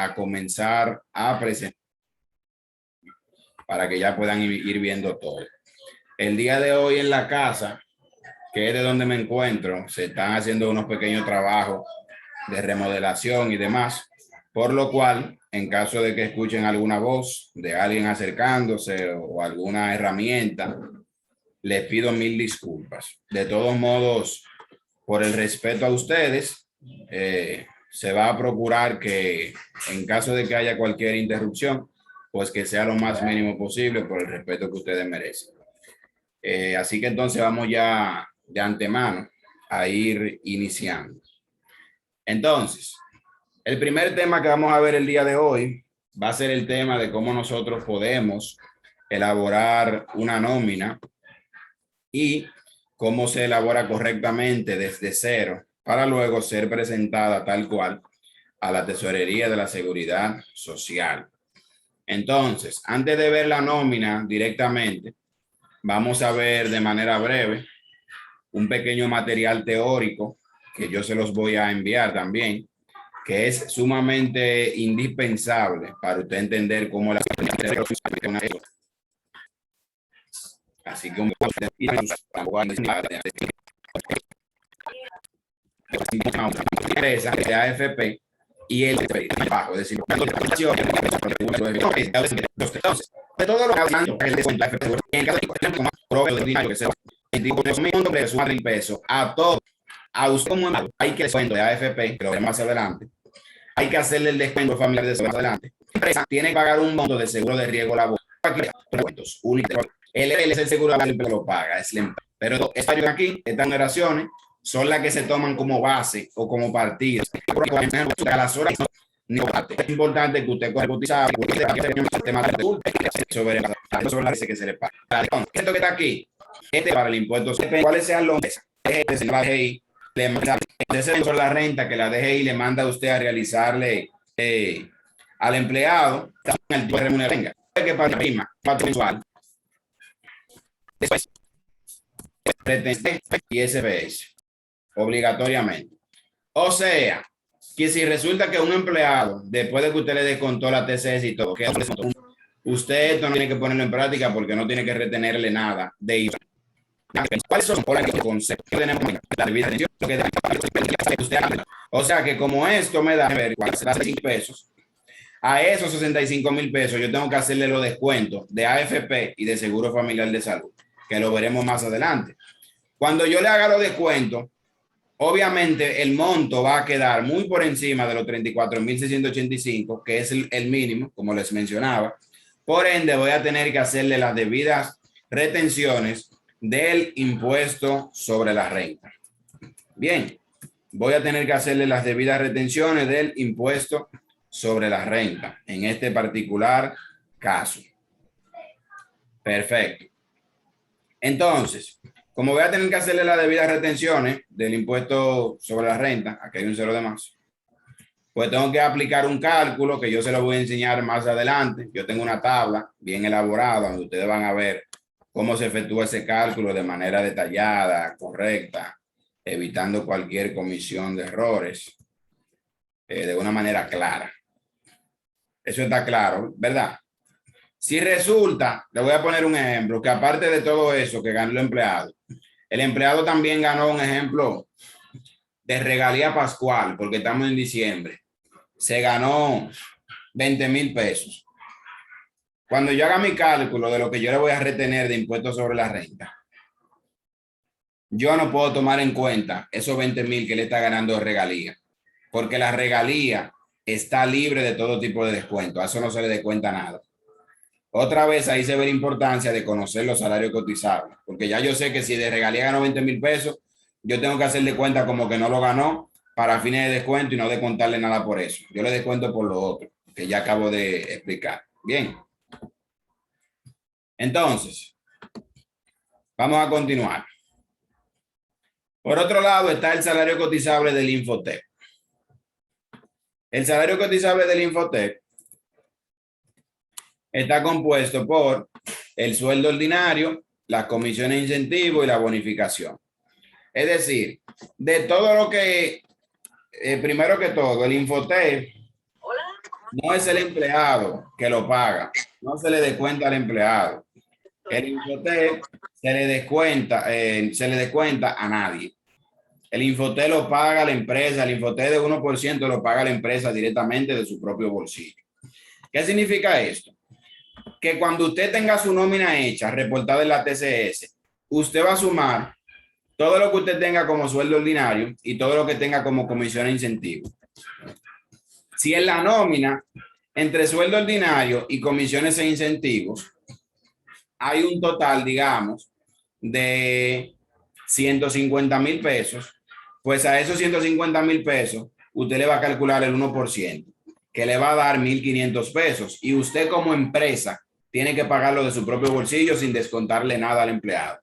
a comenzar a presentar para que ya puedan ir viendo todo. El día de hoy en la casa, que es de donde me encuentro, se están haciendo unos pequeños trabajos de remodelación y demás, por lo cual, en caso de que escuchen alguna voz de alguien acercándose o alguna herramienta, les pido mil disculpas. De todos modos, por el respeto a ustedes, se va a procurar que en caso de que haya cualquier interrupción, pues que sea lo más mínimo posible por el respeto que ustedes merecen. Así que entonces vamos ya de antemano a ir iniciando. Entonces, el primer tema que vamos a ver el día de hoy va a ser el tema de cómo nosotros podemos elaborar una nómina y cómo se elabora correctamente desde cero para luego ser presentada tal cual a la Tesorería de la Seguridad Social. Entonces, antes de ver la nómina directamente, vamos a ver de manera breve un pequeño material teórico que yo se los voy a enviar también, que es sumamente indispensable para usted entender cómo la... Así que un poco de AFP y el trabajo, es decir, entonces, de todo lo que hablando el descuento en cada como provee de dinero que se va $1,000 pesos a todo, a usted como hay que descuento de AFP, que lo veremos más adelante, hay que hacerle el descuento familiar de más adelante. La empresa tiene que pagar un monto de seguro de riesgo laboral. El es el seguro laboral que lo paga, es la empresa. Pero estas aquí, estas numeraciones, son las que se toman como base o como partidas. A las horas es importante que usted cotizar sobre las que se le paga. Esto que está aquí, este para el impuesto, ¿cuáles sean los la DGI? Le manda sobre la renta que la DGI le manda a usted a realizarle al empleado el tipo de remuneración que para prima mensual. Después, y SBS obligatoriamente. O sea, que si resulta que un empleado, después de que usted le descontó la TCS y todo, que usted esto no tiene que ponerlo en práctica porque no tiene que retenerle nada de IVA. ¿Cuáles son los conceptos que tenemos? O sea que como esto me da ver 65 pesos, a esos 65,000 pesos yo tengo que hacerle los descuentos de AFP y de Seguro Familiar de Salud, que lo veremos más adelante. Cuando yo le haga los descuentos, obviamente el monto va a quedar muy por encima de los 34,685, que es el mínimo, como les mencionaba. Por ende, voy a tener que hacerle las debidas retenciones del impuesto sobre la renta. Bien, voy a tener que hacerle las debidas retenciones del impuesto sobre la renta en este particular caso. Perfecto. Entonces, como voy a tener que hacerle las debidas retenciones del impuesto sobre la renta, aquí hay un cero de más, pues tengo que aplicar un cálculo que yo se lo voy a enseñar más adelante. Yo tengo una tabla bien elaborada donde ustedes van a ver cómo se efectúa ese cálculo de manera detallada, correcta, evitando cualquier comisión de errores de una manera clara. Eso está claro, ¿verdad? Si resulta, le voy a poner un ejemplo, que aparte de todo eso que ganó el empleado también ganó un ejemplo de regalía pascual, porque estamos en diciembre. Se ganó 20,000 pesos. Cuando yo haga mi cálculo de lo que yo le voy a retener de impuestos sobre la renta, yo no puedo tomar en cuenta esos 20,000 que le está ganando de regalía, porque la regalía está libre de todo tipo de descuento. A eso no se le descuenta nada. Otra vez ahí se ve la importancia de conocer los salarios cotizables, porque ya yo sé que si de regalía ganó 20,000 pesos, yo tengo que hacerle cuenta como que no lo ganó para fines de descuento y no descontarle nada por eso. Yo le descuento por lo otro, que ya acabo de explicar. Bien. Entonces, vamos a continuar. Por otro lado está el salario cotizable del Infotep. El salario cotizable del Infotep está compuesto por el sueldo ordinario, las comisiones de incentivo y la bonificación. Es decir, de todo lo que, primero que todo, el Infotep No es el empleado que lo paga, no se le descuenta al empleado. El Infotel se le descuenta a nadie. El Infotel lo paga la empresa, el Infotel de 1% lo paga la empresa directamente de su propio bolsillo. ¿Qué significa esto? Que cuando usted tenga su nómina hecha, reportada en la TCS, usted va a sumar todo lo que usted tenga como sueldo ordinario y todo lo que tenga como comisión e incentivo. Si en la nómina, entre sueldo ordinario y comisiones e incentivos, hay un total, digamos, de 150,000 pesos, pues a esos 150,000 pesos, usted le va a calcular el 1%, que le va a dar 1,500 pesos. Y usted como empresa tiene que pagarlo de su propio bolsillo sin descontarle nada al empleado.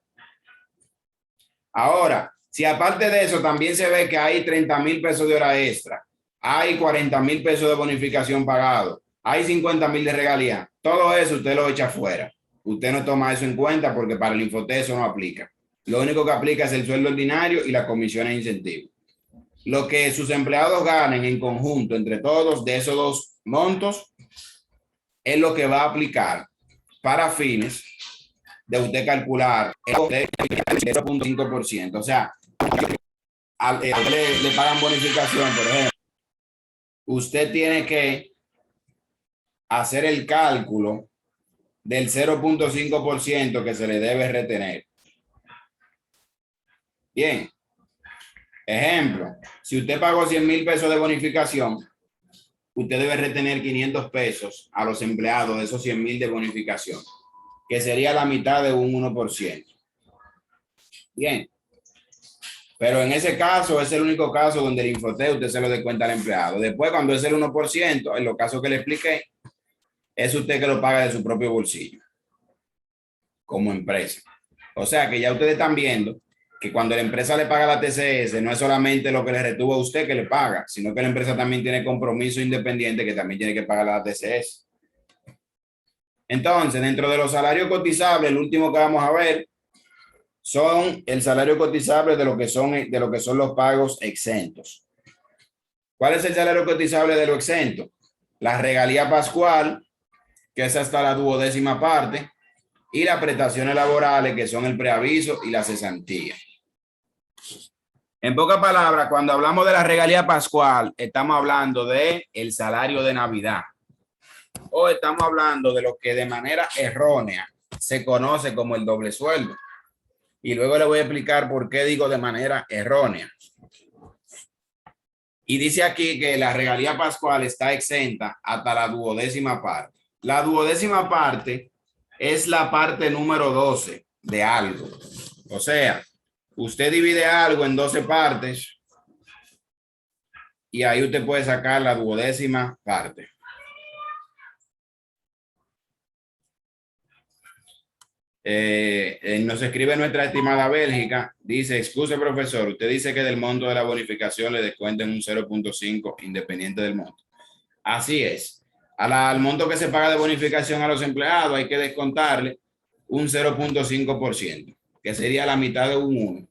Ahora, si aparte de eso también se ve que hay 30,000 pesos de hora extra, hay 40,000 pesos de bonificación pagado, hay 50,000 de regalía, todo eso usted lo echa fuera. Usted no toma eso en cuenta porque para el Infotel eso no aplica. Lo único que aplica es el sueldo ordinario y las comisiones e incentivos. Lo que sus empleados ganen en conjunto entre todos de esos dos montos es lo que va a aplicar para fines de usted calcular el 0,5%. O sea, le pagan bonificación, por ejemplo, usted tiene que hacer el cálculo del 0,5% que se le debe retener. Bien, ejemplo, si usted pagó 100,000 pesos de bonificación, usted debe retener 500 pesos a los empleados de esos 100,000 de bonificación, que sería la mitad de un 1%. Bien, pero en ese caso es el único caso donde el Infotel usted se lo descuenta al empleado. Después, cuando es el 1%, en los casos que le expliqué, es usted que lo paga de su propio bolsillo como empresa. O sea que ya ustedes están viendo que cuando la empresa le paga a la TCS, no es solamente lo que le retuvo a usted que le paga, sino que la empresa también tiene compromiso independiente que también tiene que pagar a la TCS. Entonces, dentro de los salarios cotizables, el último que vamos a ver son el salario cotizable de lo que son los pagos exentos. ¿Cuál es el salario cotizable de lo exento? La regalía pascual, que es hasta la 12ª parte, y las prestaciones laborales, que son el preaviso y la cesantía. En pocas palabras, cuando hablamos de la regalía pascual, estamos hablando de el salario de Navidad, o estamos hablando de lo que de manera errónea se conoce como el doble sueldo. Y luego le voy a explicar por qué digo de manera errónea. Y dice aquí que la regalía pascual está exenta hasta la 12ª parte. La 12ª parte es la parte número 12 de algo. O sea, usted divide algo en 12 partes y ahí usted puede sacar la 12ª parte. Nos escribe nuestra estimada Bélgica, dice, excuse profesor, usted dice que del monto de la bonificación le descuenten un 0,5 independiente del monto. Así es. Al monto que se paga de bonificación a los empleados hay que descontarle un 0,5%, que sería la mitad de un 1.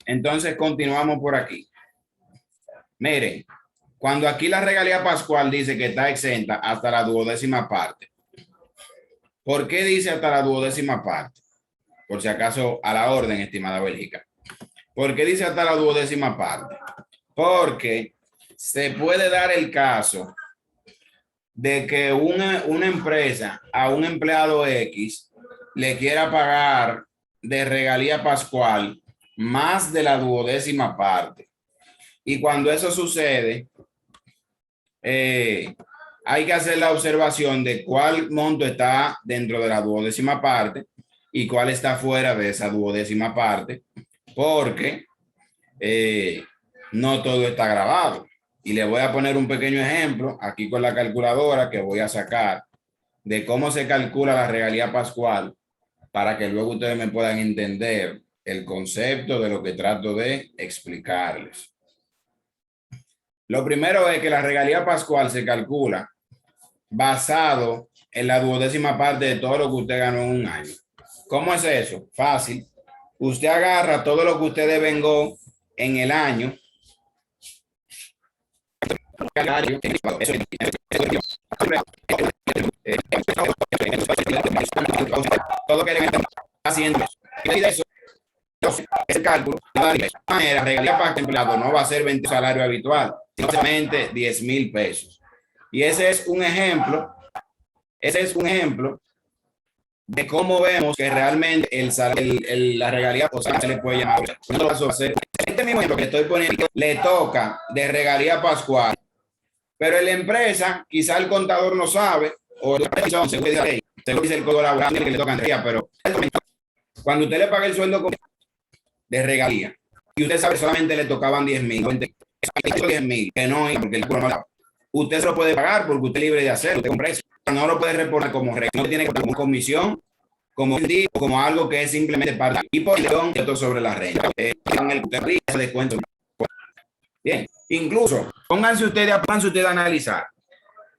Entonces continuamos por aquí. Miren, cuando aquí la regalía pascual dice que está exenta hasta la 12ª parte. ¿Por qué dice hasta la 12ª parte? Por si acaso a la orden, estimada Bélgica. ¿Por qué dice hasta la 12ª parte? Porque se puede dar el caso de que una empresa a un empleado X le quiera pagar de regalía pascual más de la 12ª parte. Y cuando eso sucede, hay que hacer la observación de cuál monto está dentro de la 12ª parte y cuál está fuera de esa 12ª parte, porque no todo está grabado. Y le voy a poner un pequeño ejemplo aquí con la calculadora que voy a sacar de cómo se calcula la regalía pascual para que luego ustedes me puedan entender el concepto de lo que trato de explicarles. Lo primero es que la regalía pascual se calcula basado en la 12ª parte de todo lo que usted ganó en un año. ¿Cómo es eso? Fácil. Usted agarra todo lo que usted devengó en el año Todo que le haciendo y de eso ese cálculo de manera regalía para el empleado no va a ser 20 salario habitual, sino solamente 10,000 pesos. Y ese es un ejemplo de cómo vemos que realmente la regalía se le puede llamar. Este mismo ejemplo que estoy poniendo le toca de regalía pascual, pero en la empresa quizá el contador no sabe o la persona según dice el código laboral que le toca regalía, pero cuando usted le paga el sueldo de regalía y usted sabe solamente le tocaban 10,000, 10,000 que no, porque el no la, usted se lo puede pagar porque usted es libre de hacerlo, usted compra eso, no lo puede reportar como regla, no tiene que como comisión, como algo que es simplemente para y por esto sobre la renta. Con el descuento. Bien, incluso pónganse ustedes a analizar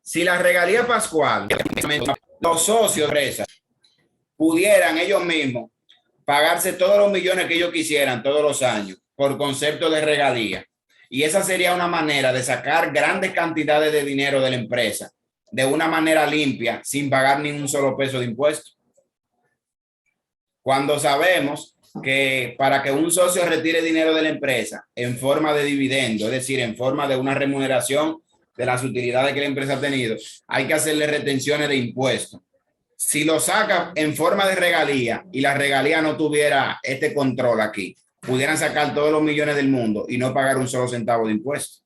si la regalía pascual, los socios de empresas pudieran ellos mismos pagarse todos los millones que ellos quisieran todos los años por concepto de regalía. Y esa sería una manera de sacar grandes cantidades de dinero de la empresa de una manera limpia, sin pagar ni un solo peso de impuestos. Cuando sabemos que para que un socio retire dinero de la empresa en forma de dividendo, es decir, en forma de una remuneración de las utilidades que la empresa ha tenido, hay que hacerle retenciones de impuestos. Si lo saca en forma de regalía y la regalía no tuviera este control aquí, pudieran sacar todos los millones del mundo y no pagar un solo centavo de impuestos.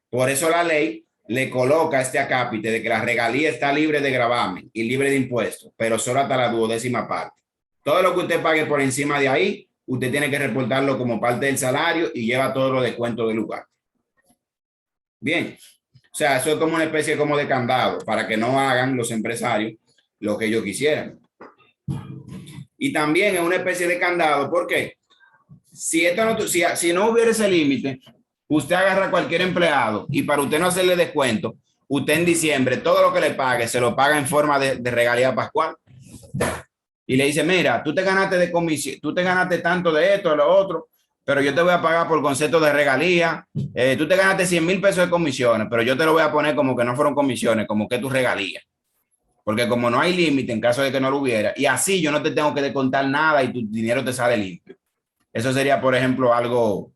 Por eso la ley le coloca este acápite de que la regalía está libre de gravamen y libre de impuestos, pero solo hasta la 12ª parte. Todo lo que usted pague por encima de ahí, usted tiene que reportarlo como parte del salario y lleva todos los descuentos del lugar. Bien, o sea, eso es como una especie como de candado para que no hagan los empresarios lo que ellos quisieran. Y también es una especie de candado, ¿por qué? Si no hubiera ese límite, usted agarra a cualquier empleado y para usted no hacerle descuento, usted en diciembre todo lo que le pague se lo paga en forma de regalía pascual. Y le dice, mira, tú te ganaste de comisión, tú te ganaste tanto de esto, de lo otro, pero yo te voy a pagar por concepto de regalía. Tú te ganaste 100,000 pesos de comisiones, pero yo te lo voy a poner como que no fueron comisiones, como que tu regalía. Porque como no hay límite en caso de que no lo hubiera, y así yo no te tengo que descontar nada y tu dinero te sale limpio. Eso sería, por ejemplo, algo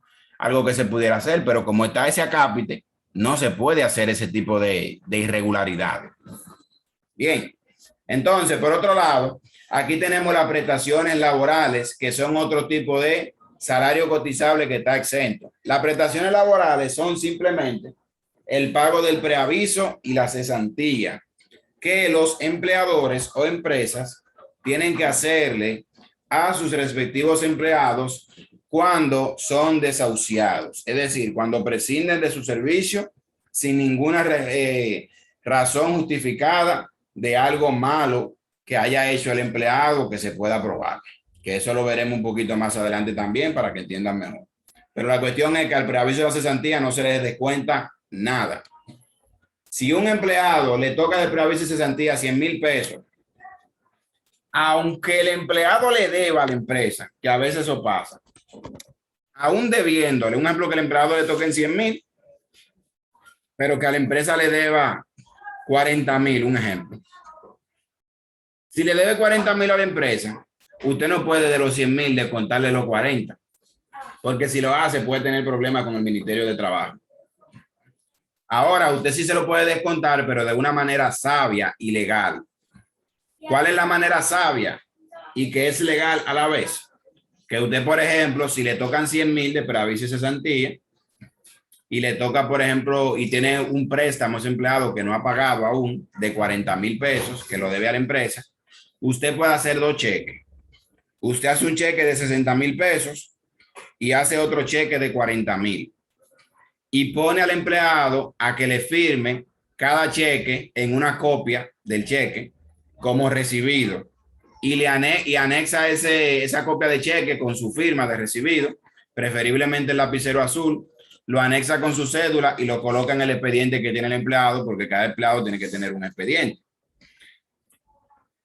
que se pudiera hacer, pero como está ese acápite, no se puede hacer ese tipo de irregularidades. Bien, entonces, por otro lado, aquí tenemos las prestaciones laborales, que son otro tipo de salario cotizable que está exento. Las prestaciones laborales son simplemente el pago del preaviso y la cesantía que los empleadores o empresas tienen que hacerle a sus respectivos empleados cuando son desahuciados, es decir, cuando prescinden de su servicio sin ninguna razón justificada de algo malo que haya hecho el empleado que se pueda probar, que eso lo veremos un poquito más adelante también para que entiendan mejor. Pero la cuestión es que al preaviso de la cesantía no se les descuenta nada. Si un empleado le toca de preaviso y cesantía 100,000 pesos, aunque el empleado le deba a la empresa, que a veces eso pasa, aún debiéndole, un ejemplo que el empleado le toque en 100,000, pero que a la empresa le deba 40,000, un ejemplo. Si le debe 40,000 a la empresa, usted no puede de los 100,000 descontarle los 40, porque si lo hace puede tener problemas con el Ministerio de Trabajo. Ahora, usted sí se lo puede descontar, pero de una manera sabia y legal. ¿Cuál es la manera sabia y que es legal a la vez? Que usted, por ejemplo, si le tocan 100,000 de preaviso y cesantía y le toca, por ejemplo, y tiene un préstamo ese empleado que no ha pagado aún de 40,000 pesos que lo debe a la empresa, usted puede hacer dos cheques. Usted hace un cheque de 60,000 pesos y hace otro cheque de 40,000. Y pone al empleado a que le firme cada cheque en una copia del cheque como recibido y anexa esa copia de cheque con su firma de recibido, preferiblemente el lapicero azul, lo anexa con su cédula y lo coloca en el expediente que tiene el empleado, porque cada empleado tiene que tener un expediente.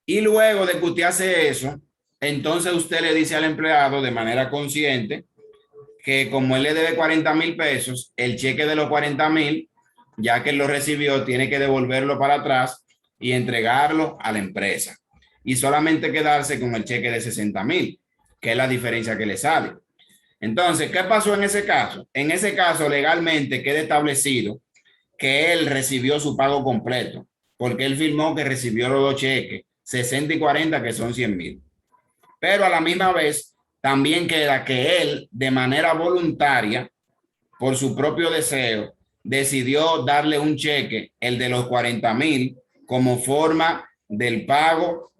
Y luego de que usted hace eso, entonces usted le dice al empleado de manera consciente que como él le debe 40,000 pesos, el cheque de los 40,000 ya que él lo recibió, tiene que devolverlo para atrás y entregarlo a la empresa. Y solamente quedarse con el cheque de 60,000, que es la diferencia que le sale. Entonces, ¿qué pasó en ese caso? En ese caso, legalmente queda establecido que él recibió su pago completo, porque él firmó que recibió los dos cheques, 60 y 40, que son 100,000. Pero a la misma vez, también queda que él, de manera voluntaria, por su propio deseo, decidió darle un cheque, el de los 40,000, como forma del pago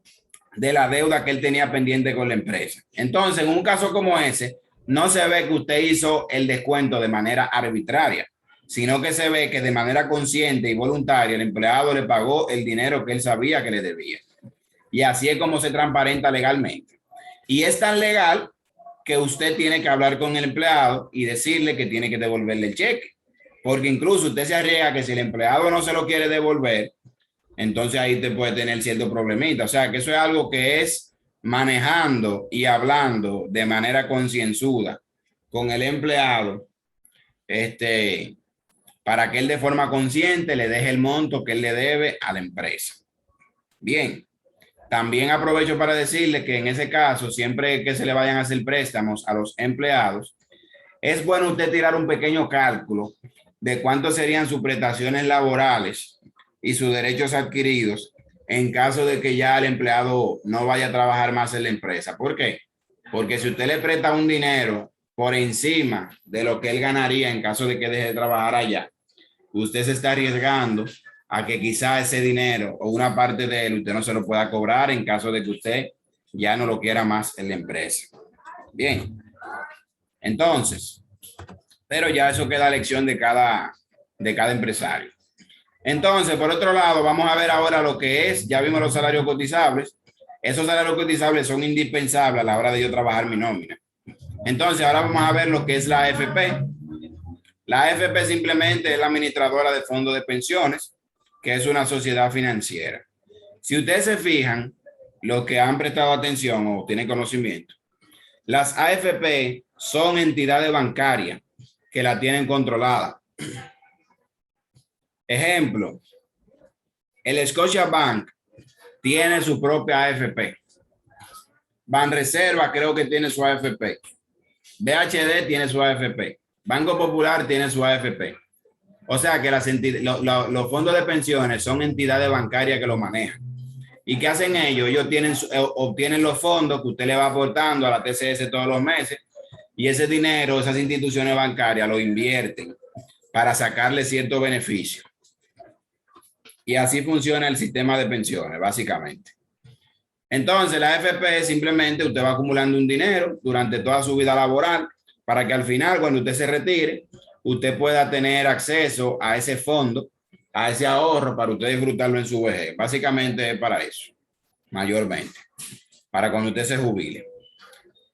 de la deuda que él tenía pendiente con la empresa. Entonces, en un caso como ese, no se ve que usted hizo el descuento de manera arbitraria, sino que se ve que de manera consciente y voluntaria el empleado le pagó el dinero que él sabía que le debía. Y así es como se transparenta legalmente. Y es tan legal que usted tiene que hablar con el empleado y decirle que tiene que devolverle el cheque. Porque incluso usted se arriesga que si el empleado no se lo quiere devolver, entonces ahí te puede tener cierto problemita. O sea, que eso es algo que es manejando y hablando de manera concienzuda con el empleado, para que él de forma consciente le deje el monto que él le debe a la empresa. Bien, también aprovecho para decirle que en ese caso, siempre que se le vayan a hacer préstamos a los empleados, es bueno usted tirar un pequeño cálculo de cuánto serían sus prestaciones laborales y sus derechos adquiridos en caso de que ya el empleado no vaya a trabajar más en la empresa. ¿Por qué? Porque si usted le presta un dinero por encima de lo que él ganaría en caso de que deje de trabajar allá, usted se está arriesgando a que quizá ese dinero o una parte de él usted no se lo pueda cobrar en caso de que usted ya no lo quiera más en la empresa. Bien, entonces, pero ya eso queda a elección de cada empresario. Entonces, por otro lado, vamos a ver ahora lo que es, ya vimos los salarios cotizables. Esos salarios cotizables son indispensables a la hora de yo trabajar mi nómina. Entonces, ahora vamos a ver lo que es la AFP. La AFP simplemente es la administradora de fondos de pensiones, que es una sociedad financiera. Si ustedes se fijan, los que han prestado atención o tienen conocimiento, las AFP son entidades bancarias que la tienen controlada. Ejemplo, el Scotiabank tiene su propia AFP. Banreserva creo que tiene su AFP. BHD tiene su AFP. Banco Popular tiene su AFP. O sea que los fondos de pensiones son entidades bancarias que lo manejan. ¿Y qué hacen ellos? Ellos obtienen los fondos que usted le va aportando a la TCS todos los meses y ese dinero, esas instituciones bancarias lo invierten para sacarle cierto beneficio. Y así funciona el sistema de pensiones, básicamente. Entonces, la AFP simplemente usted va acumulando un dinero durante toda su vida laboral para que al final, cuando usted se retire, usted pueda tener acceso a ese fondo, a ese ahorro para usted disfrutarlo en su vejez. Básicamente es para eso, mayormente, para cuando usted se jubile.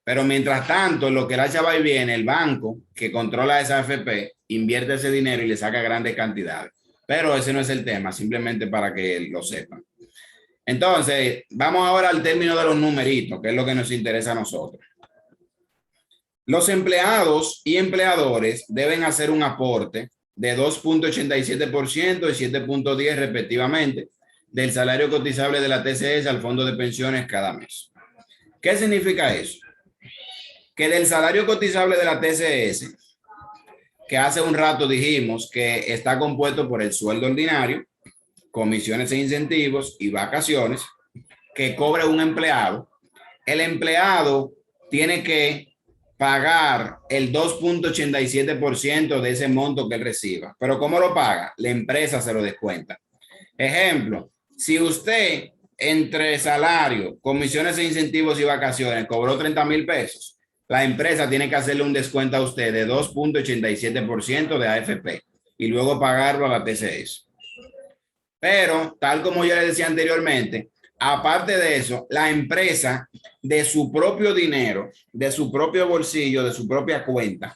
Pero mientras tanto, lo que la chava y viene, el banco que controla esa AFP, invierte ese dinero y le saca grandes cantidades. Pero ese no es el tema, simplemente para que lo sepan. Entonces, vamos ahora al término de los numeritos, que es lo que nos interesa a nosotros. Los empleados y empleadores deben hacer un aporte de 2.87% y 7.10% respectivamente del salario cotizable de la TCS al fondo de pensiones cada mes. ¿Qué significa eso? Que del salario cotizable de la TCS, que hace un rato dijimos que está compuesto por el sueldo ordinario, comisiones e incentivos y vacaciones que cobra un empleado, el empleado tiene que pagar el 2.87% de ese monto que él reciba. ¿Pero cómo lo paga? La empresa se lo descuenta. Ejemplo, si usted entre salario, comisiones e incentivos y vacaciones cobró 30,000 pesos, la empresa tiene que hacerle un descuento a usted de 2.87% de AFP y luego pagarlo a la TCS. Pero, tal como yo le decía anteriormente, aparte de eso, la empresa de su propio dinero, de su propio bolsillo, de su propia cuenta,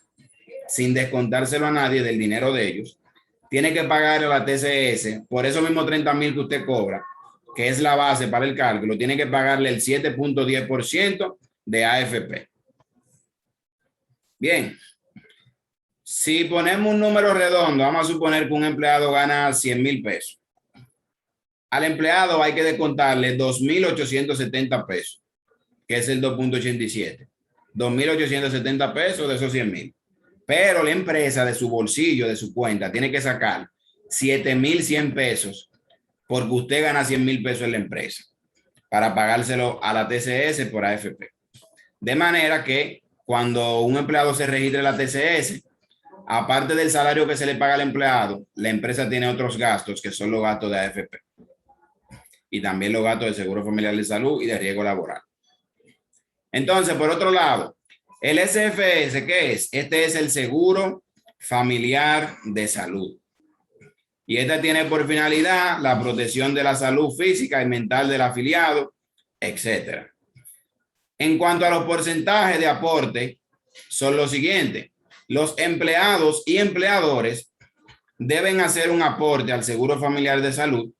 sin descontárselo a nadie del dinero de ellos, tiene que pagar a la TCS por esos mismos 30,000 que usted cobra, que es la base para el cálculo, tiene que pagarle el 7.10% de AFP. Bien, Si ponemos un número redondo, vamos a suponer que un empleado gana 100,000 pesos. Al empleado hay que descontarle 2,870 pesos, que es el 2,87. 2,870 pesos de esos 100,000. Pero la empresa de su bolsillo, de su cuenta, tiene que sacar 7,100 pesos porque usted gana 100,000 pesos en la empresa para pagárselo a la TCS por AFP. De manera que cuando un empleado se registre en la TCS, aparte del salario que se le paga al empleado, la empresa tiene otros gastos que son los gastos de AFP y también los gastos de Seguro Familiar de Salud y de riesgo laboral. Entonces, por otro lado, el SFS, ¿qué es? Este es el Seguro Familiar de Salud. Y este tiene por finalidad la protección de la salud física y mental del afiliado, etc. En cuanto a los porcentajes de aporte, son los siguientes. Los empleados y empleadores deben hacer un aporte al Seguro Familiar de Salud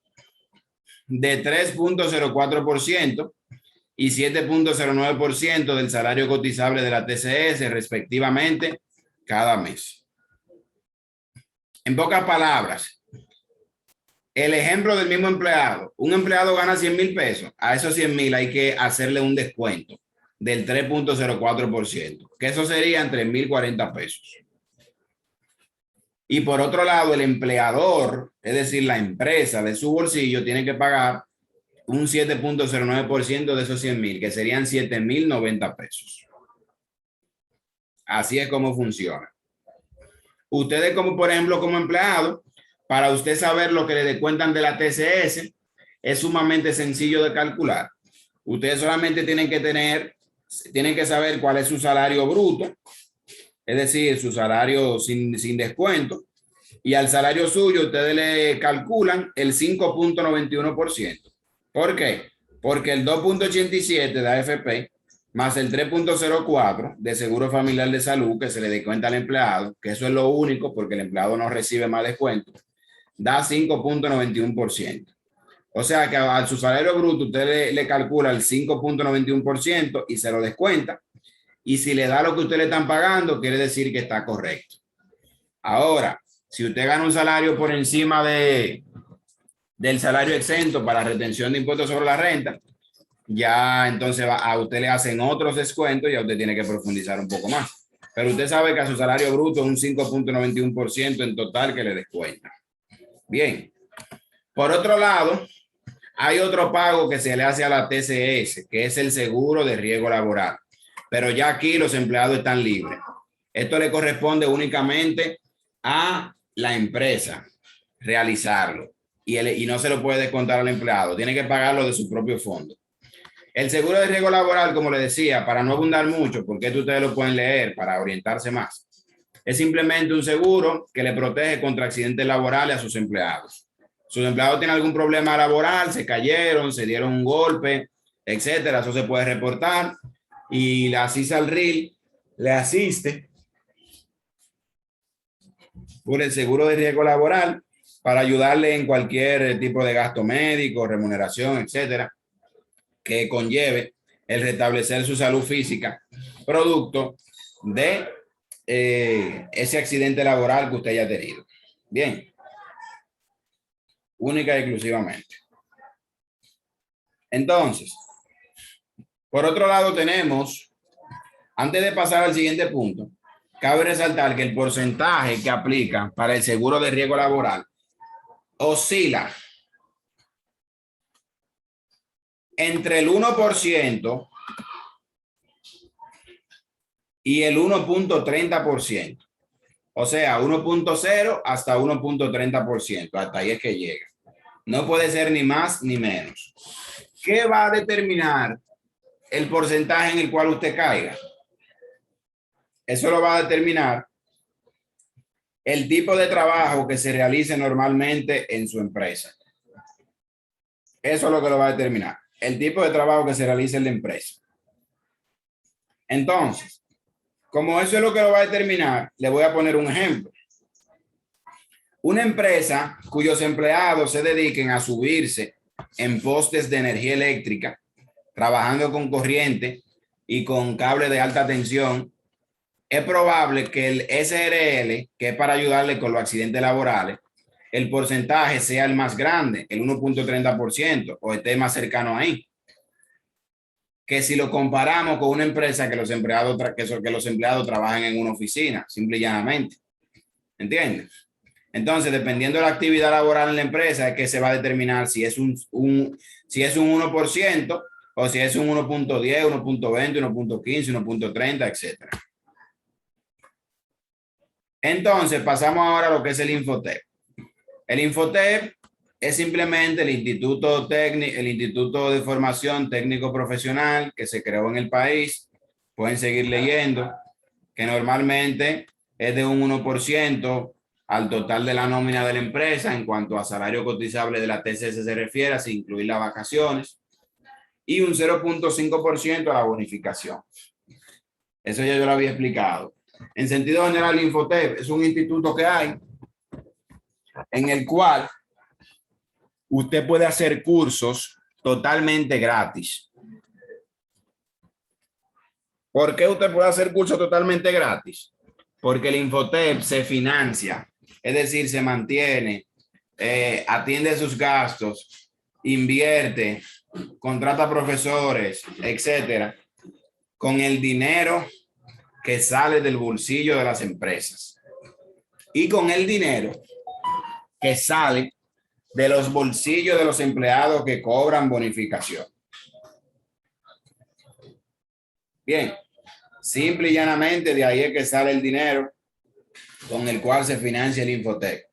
de 3,04% y 7,09% del salario cotizable de la TCS, respectivamente, cada mes. En pocas palabras, el ejemplo del mismo empleado, un empleado gana 100,000 pesos, a esos 100,000 hay que hacerle un descuento del 3,04%, que eso serían 3,040 pesos. Y por otro lado, el empleador, es decir, la empresa de su bolsillo, tiene que pagar un 7,09% de esos 100,000, que serían 7,090 pesos. Así es como funciona. Ustedes, como por ejemplo, como empleado, para usted saber lo que le descuentan de la TCS, es sumamente sencillo de calcular. Ustedes solamente tienen que saber cuál es su salario bruto, es decir, su salario sin descuento, y al salario suyo ustedes le calculan el 5,91%. ¿Por qué? Porque el 2,87 de AFP más el 3,04 de Seguro Familiar de Salud que se le descuenta al empleado, que eso es lo único porque el empleado no recibe más descuento, da 5,91%. O sea que a su salario bruto usted le calcula el 5,91% y se lo descuenta. Y si le da lo que usted le están pagando, quiere decir que está correcto. Ahora, si usted gana un salario por encima del salario exento para retención de impuestos sobre la renta, ya entonces a usted le hacen otros descuentos y a usted tiene que profundizar un poco más. Pero usted sabe que a su salario bruto es un 5,91% en total que le descuenta. Bien. Por otro lado, hay otro pago que se le hace a la TCS, que es el seguro de riesgo laboral. Pero ya aquí los empleados están libres. Esto le corresponde únicamente a la empresa realizarlo y no se lo puede descontar al empleado. Tiene que pagarlo de su propio fondo. El seguro de riesgo laboral, como le decía, para no abundar mucho, porque esto ustedes lo pueden leer para orientarse más, es simplemente un seguro que le protege contra accidentes laborales a sus empleados. Sus empleados tienen algún problema laboral, se cayeron, se dieron un golpe, etcétera. Eso se puede reportar y la CISALRIL le asiste por el seguro de riesgo laboral para ayudarle en cualquier tipo de gasto médico, remuneración, etcétera, que conlleve el restablecer su salud física producto de ese accidente laboral que usted haya tenido. Bien. Única y exclusivamente. Entonces, por otro lado tenemos, antes de pasar al siguiente punto, cabe resaltar que el porcentaje que aplica para el seguro de riesgo laboral oscila entre el 1% y el 1,30%. O sea, 1,0 hasta 1,30%. Hasta ahí es que llega. No puede ser ni más ni menos. ¿Qué va a determinar el porcentaje en el cual usted caiga? Eso lo va a determinar el tipo de trabajo que se realice normalmente en su empresa. Eso es lo que lo va a determinar. El tipo de trabajo que se realice en la empresa. Entonces, como eso es lo que lo va a determinar, le voy a poner un ejemplo. Una empresa cuyos empleados se dediquen a subirse en postes de energía eléctrica, trabajando con corriente y con cable de alta tensión, es probable que el SRL, que es para ayudarle con los accidentes laborales, el porcentaje sea el más grande, el 1.30%, o esté más cercano ahí. Que si lo comparamos con una empresa que los empleados trabajan en una oficina, simple y llanamente. ¿Entiendes? Entonces, dependiendo de la actividad laboral en la empresa, es que se va a determinar si es un 1% o si es un 1.10, 1.20, 1.15, 1.30, etcétera. Entonces, pasamos ahora a lo que es el Infotep. El Infotep es simplemente el Instituto de Formación Técnico Profesional que se creó en el país. Pueden seguir leyendo, que normalmente es de un 1% al total de la nómina de la empresa en cuanto a salario cotizable de la TCS se refiere, sin incluir las vacaciones, y un 0.5% a la bonificación. Eso ya yo lo había explicado. En sentido general, el Infotep es un instituto que hay en el cual usted puede hacer cursos totalmente gratis. ¿Por qué usted puede hacer cursos totalmente gratis? Porque el Infotep se financia, es decir, se mantiene, atiende sus gastos, invierte, contrata profesores, etcétera, con el dinero que sale del bolsillo de las empresas y con el dinero que sale de los bolsillos de los empleados que cobran bonificación. Bien, simple y llanamente de ahí es que sale el dinero con el cual se financia el Infotep.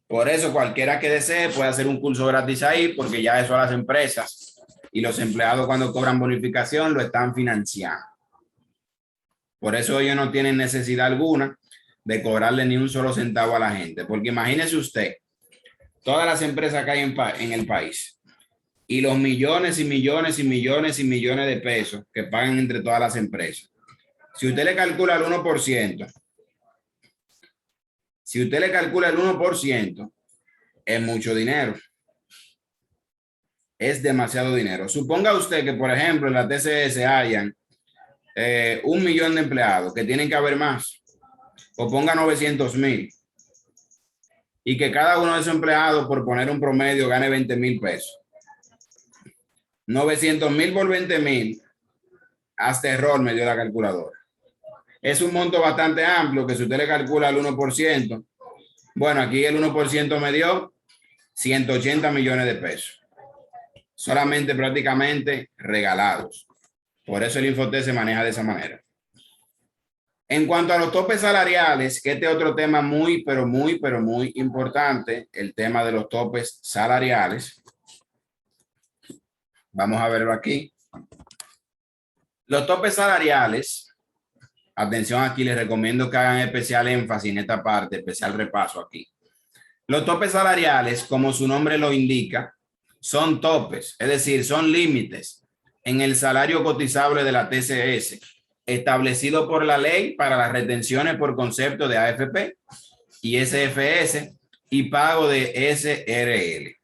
Por eso cualquiera que desee puede hacer un curso gratis ahí, porque ya eso a las empresas y los empleados cuando cobran bonificación lo están financiando. Por eso ellos no tienen necesidad alguna de cobrarle ni un solo centavo a la gente, porque imagínese usted todas las empresas que hay en el país y los millones y millones y millones y millones de pesos que pagan entre todas las empresas. Si usted le calcula el 1%, es mucho dinero. Es demasiado dinero. Suponga usted que, por ejemplo, en la TCS hayan 1 millón de empleados, que tienen que haber más, o ponga 900,000, y que cada uno de esos empleados, por poner un promedio, gane 20,000 pesos. 900,000 por 20,000, hasta error me dio la calculadora. Es un monto bastante amplio que si usted le calcula el 1%, bueno, aquí el 1% me dio 180 millones de pesos. Solamente prácticamente regalados. Por eso el Infotep se maneja de esa manera. En cuanto a los topes salariales, que este es otro tema muy importante, el tema de los topes salariales. Vamos a verlo aquí. Los topes salariales, atención aquí, les recomiendo que hagan especial énfasis en esta parte, especial repaso aquí. Los topes salariales, como su nombre lo indica, son topes, es decir, son límites en el salario cotizable de la TCS, establecido por la ley para las retenciones por concepto de AFP y SFS y pago de SRL.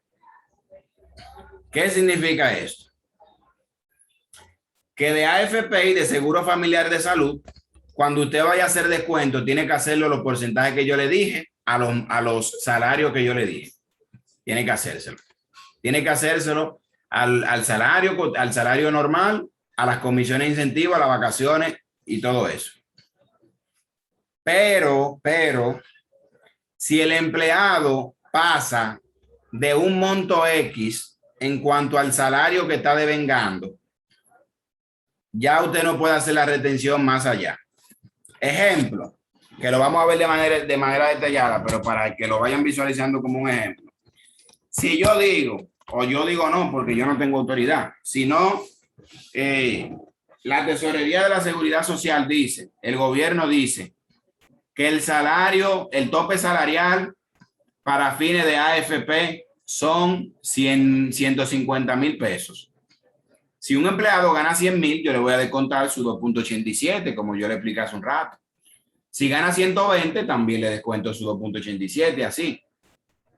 ¿Qué significa esto? Que de AFP y de Seguro Familiar de Salud, cuando usted vaya a hacer descuento, tiene que hacerlo los porcentajes que yo le dije a los salarios que yo le dije. Tiene que hacérselo. Tiene que hacérselo al salario normal, a las comisiones de incentivo, a las vacaciones y todo eso. Pero, si el empleado pasa de un monto X en cuanto al salario que está devengando, ya usted no puede hacer la retención más allá. Ejemplo, que lo vamos a ver de manera detallada, pero para que lo vayan visualizando como un ejemplo. Si yo digo, o yo digo no, porque yo no tengo autoridad, sino la Tesorería de la Seguridad Social dice, el gobierno dice que el tope salarial para fines de AFP son 150,000 pesos. Si un empleado gana 100,000, yo le voy a descontar su 2.87, como yo le expliqué hace un rato. Si gana 120, también le descuento su 2.87, así.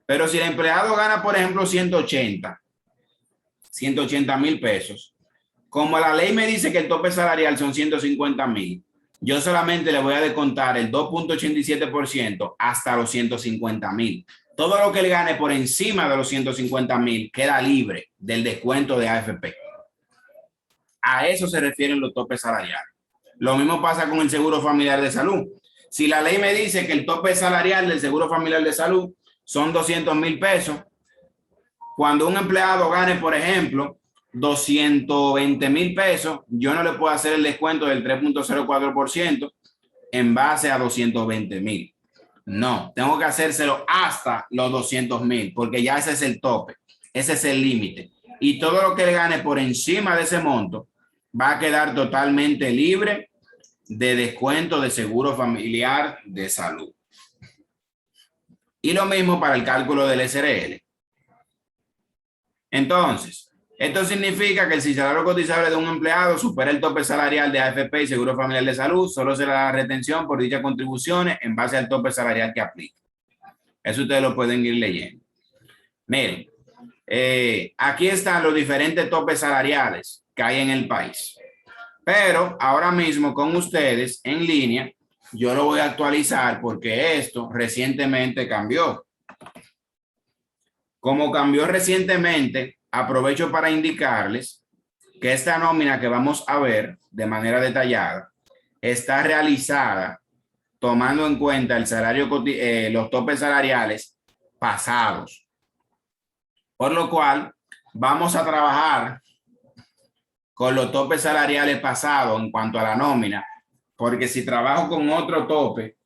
Pero si el empleado gana, por ejemplo, 180,000 pesos, como la ley me dice que el tope salarial son 150,000, yo solamente le voy a descontar el 2.87% hasta los 150,000. Todo lo que le gane por encima de los 150,000 queda libre del descuento de AFP. A eso se refieren los topes salariales. Lo mismo pasa con el seguro familiar de salud. Si la ley me dice que el tope salarial del seguro familiar de salud son 200,000 pesos, cuando un empleado gane, por ejemplo, 220,000 pesos, yo no le puedo hacer el descuento del 3.04% en base a 220,000. No, tengo que hacérselo hasta los 200,000, porque ya ese es el tope, ese es el límite. Y todo lo que le gane por encima de ese monto va a quedar totalmente libre de descuento de seguro familiar de salud. Y lo mismo para el cálculo del SRL. Entonces, esto significa que si el salario cotizable de un empleado supera el tope salarial de AFP y Seguro Familiar de Salud, solo se le da retención por dichas contribuciones en base al tope salarial que aplique. Eso ustedes lo pueden ir leyendo. Miren, aquí están los diferentes topes salariales que hay en el país. Pero ahora mismo con ustedes en línea, yo lo voy a actualizar porque esto recientemente cambió. Como cambió recientemente, aprovecho para indicarles que esta nómina que vamos a ver de manera detallada está realizada tomando en cuenta el salario, los topes salariales pasados. Por lo cual, vamos a trabajar con los topes salariales pasados en cuanto a la nómina, porque si trabajo con otro tope,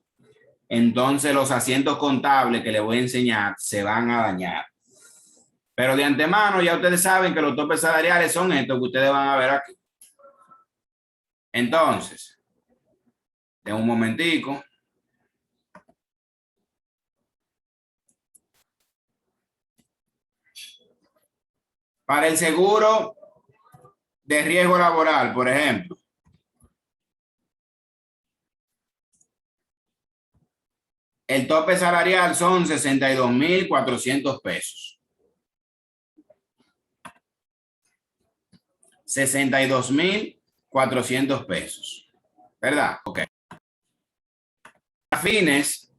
entonces los asientos contables que les voy a enseñar se van a dañar. Pero de antemano ya ustedes saben que los topes salariales son estos que ustedes van a ver aquí. Entonces, de un momentico. Para el seguro de riesgo laboral, por ejemplo, el tope salarial son 62,400 pesos. 62,400 pesos. ¿Verdad? Ok. A fines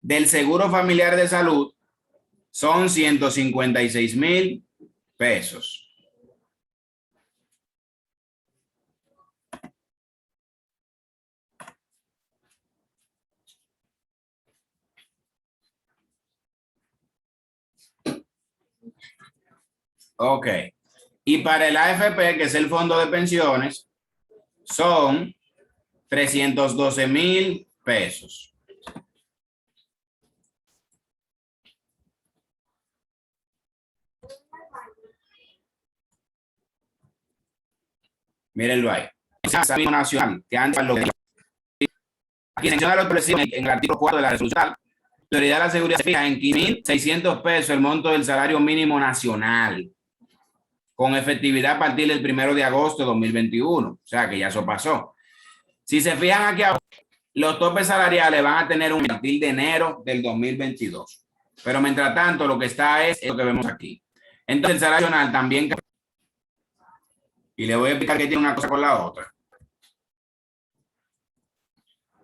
del seguro familiar de salud son 156,000 pesos. Ok. Y para el AFP, que es el fondo de pensiones, son 312,000 pesos. Mírenlo ahí. Nacional, que antes aquí menciona los presidentes en el artículo 4 de la resolución. La autoridad de la seguridad fija en 15,600 pesos el monto del salario mínimo nacional, con efectividad a partir del 1 de agosto de 2021. O sea que ya eso pasó. Si se fijan aquí abajo, los topes salariales van a tener un a partir de enero del 2022. Pero mientras tanto, lo que está es lo que vemos aquí. Entonces, el salario nacional también. Y le voy a explicar que tiene una cosa con la otra.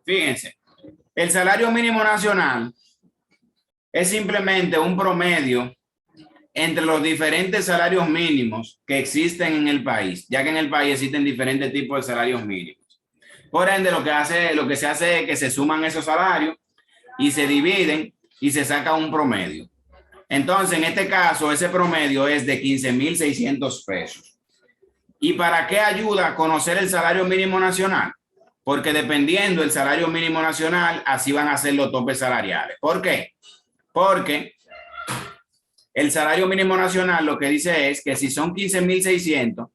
Fíjense, el salario mínimo nacional es simplemente un promedio entre los diferentes salarios mínimos que existen en el país, ya que en el país existen diferentes tipos de salarios mínimos. Por ende, lo que se hace es que se suman esos salarios y se dividen y se saca un promedio. Entonces, en este caso, ese promedio es de 15,600 pesos. ¿Y para qué ayuda a conocer el salario mínimo nacional? Porque dependiendo del salario mínimo nacional, así van a ser los topes salariales. ¿Por qué? Porque el salario mínimo nacional lo que dice es que si son 15,600,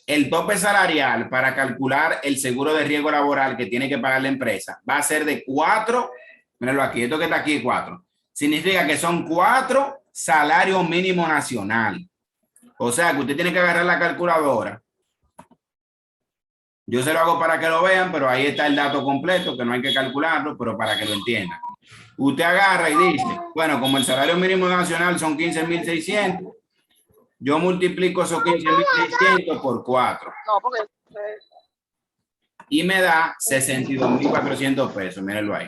el tope salarial para calcular el seguro de riesgo laboral que tiene que pagar la empresa va a ser de 4, mírenlo aquí, esto que está aquí 4. Significa que son 4 salarios mínimo nacional. O sea que usted tiene que agarrar la calculadora. Yo se lo hago para que lo vean, pero ahí está el dato completo, que no hay que calcularlo, pero para que lo entiendan. Usted agarra y dice, bueno, como el salario mínimo nacional son 15,600, yo multiplico esos 15,600 por 4. y me da 62.400 pesos. Mírenlo ahí.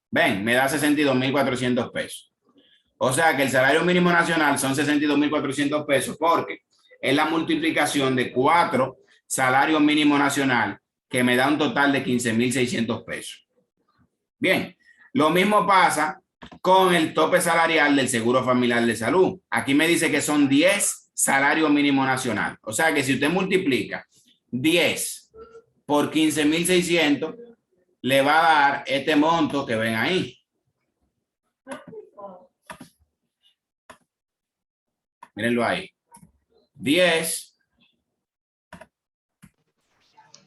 Ven, me da 62.400 pesos. O sea que el salario mínimo nacional son 62.400 pesos porque es la multiplicación de 4 salarios mínimo nacional que me da un total de 15.600 pesos. Bien, lo mismo pasa con el tope salarial del Seguro Familiar de Salud. Aquí me dice que son 10 salarios mínimo nacional. O sea que si usted multiplica 10 por 15.600, le va a dar este monto que ven ahí. Mírenlo ahí. 10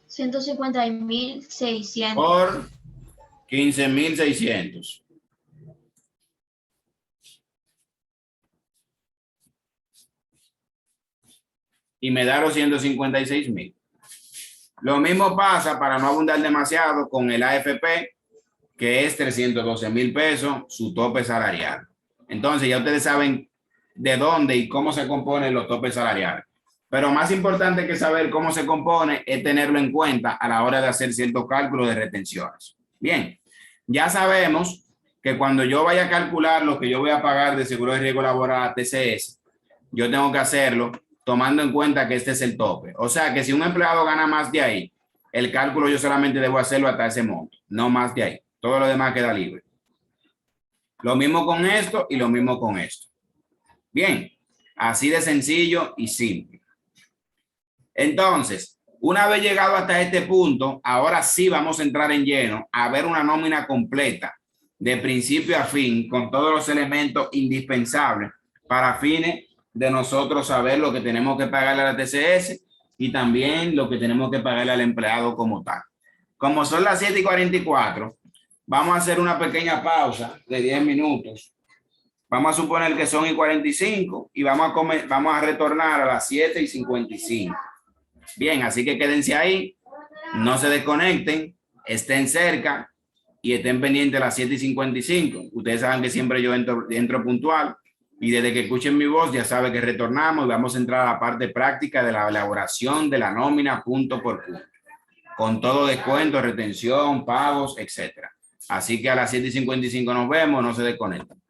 150.600 por 15.600. Y me da los 156.000. Lo mismo pasa, para no abundar demasiado, con el AFP, que es 312.000 pesos, su tope salarial. Entonces ya ustedes saben de dónde y cómo se componen los topes salariales. Pero más importante que saber cómo se compone es tenerlo en cuenta a la hora de hacer ciertos cálculos de retenciones. Bien, ya sabemos que cuando yo vaya a calcular lo que yo voy a pagar de seguro de riesgo laboral a TCS, yo tengo que hacerlo tomando en cuenta que este es el tope. O sea que si un empleado gana más de ahí, el cálculo yo solamente debo hacerlo hasta ese monto, no más de ahí. Todo lo demás queda libre. Lo mismo con esto y lo mismo con esto. Bien, así de sencillo y simple. Entonces, una vez llegado hasta este punto, ahora sí vamos a entrar en lleno a ver una nómina completa de principio a fin con todos los elementos indispensables para fines de nosotros saber lo que tenemos que pagarle a la TCS y también lo que tenemos que pagarle al empleado como tal. Como son las 7:44, vamos a hacer una pequeña pausa de 10 minutos. Vamos a suponer que son 45 y vamos a retornar a las 7:55. Bien, así que quédense ahí, no se desconecten, estén cerca y estén pendientes de las 7:55. Ustedes saben que siempre yo entro puntual y desde que escuchen mi voz ya saben que retornamos y vamos a entrar a la parte práctica de la elaboración de la nómina punto por punto, con todo descuento, retención, pagos, etcétera. Así que a las 7:55 nos vemos, no se desconecten.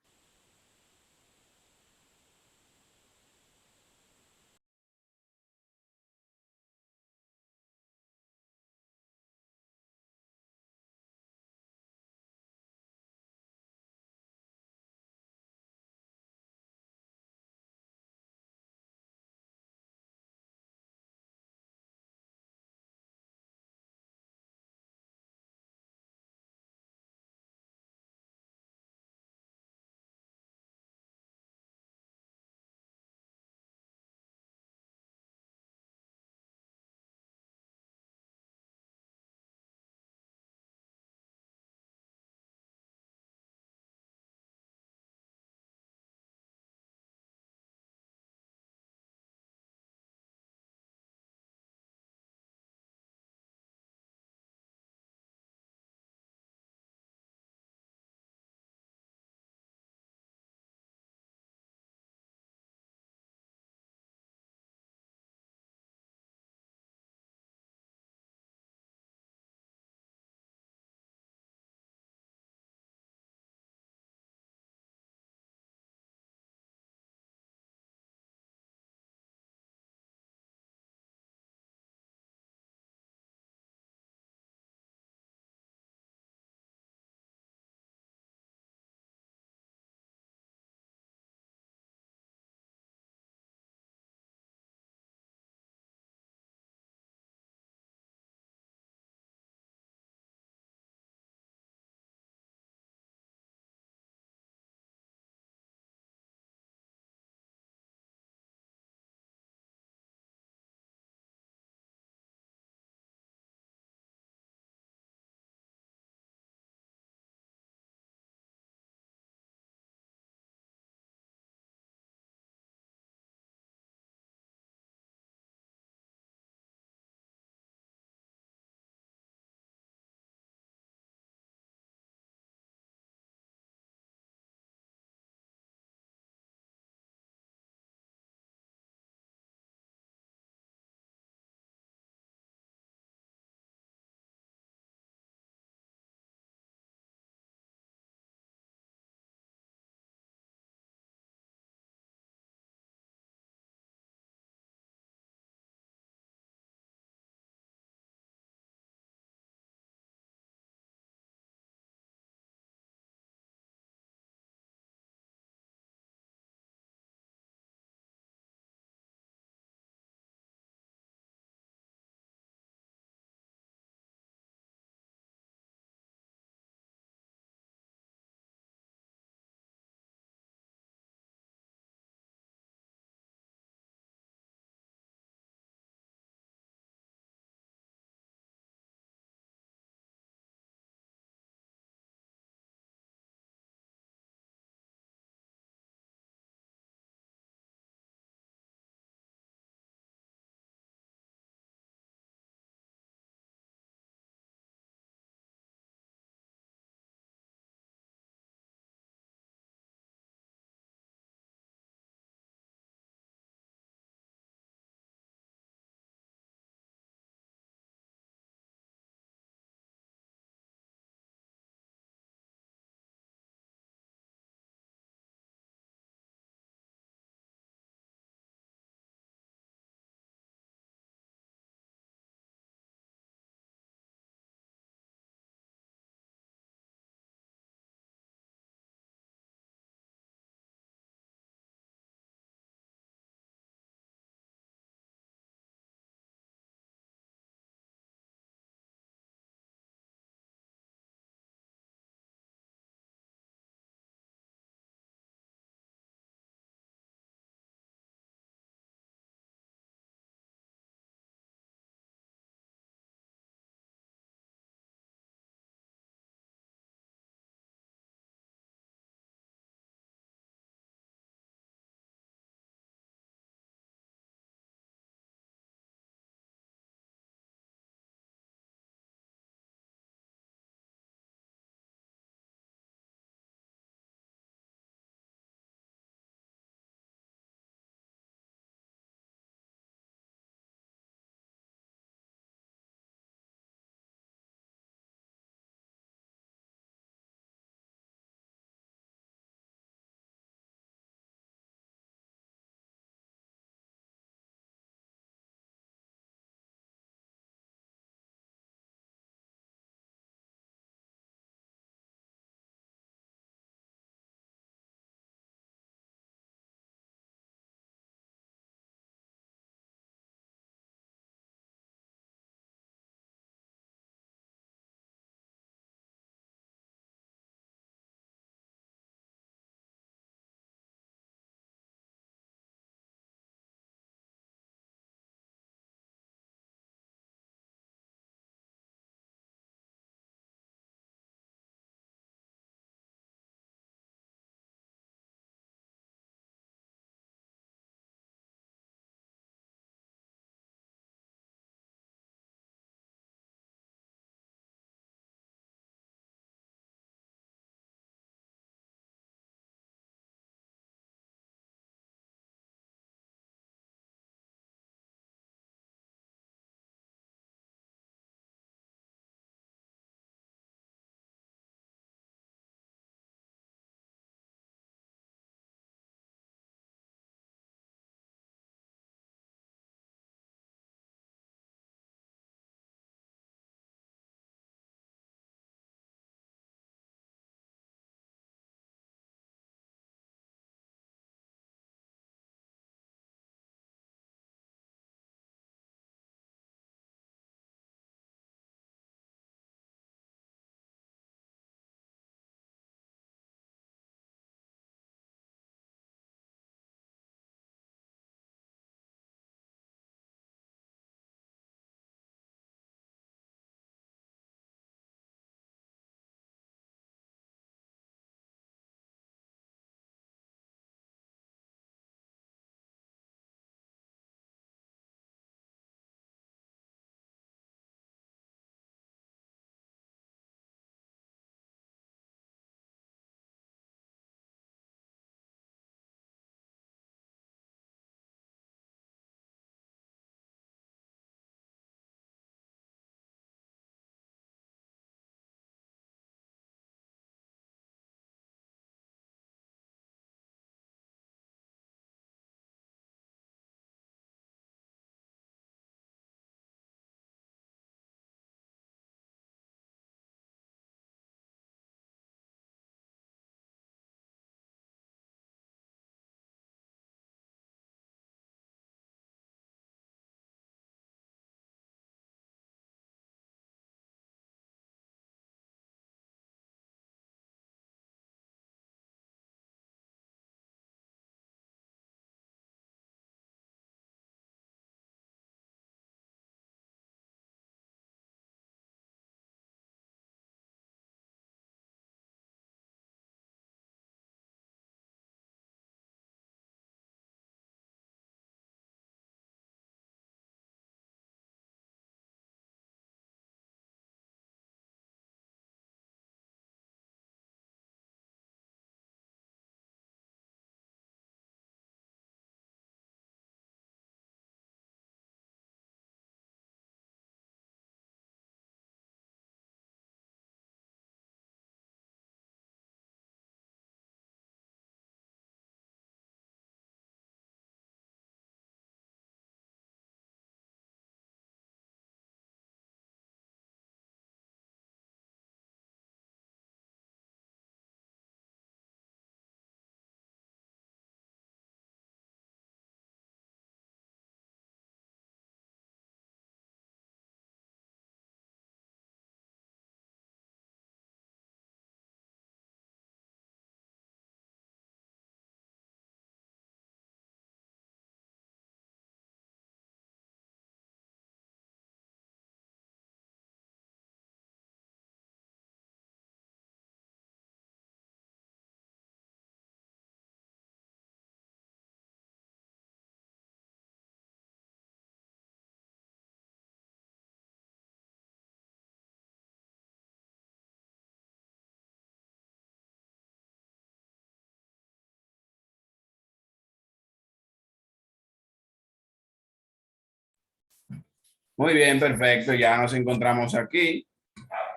Muy bien, perfecto. Ya nos encontramos aquí.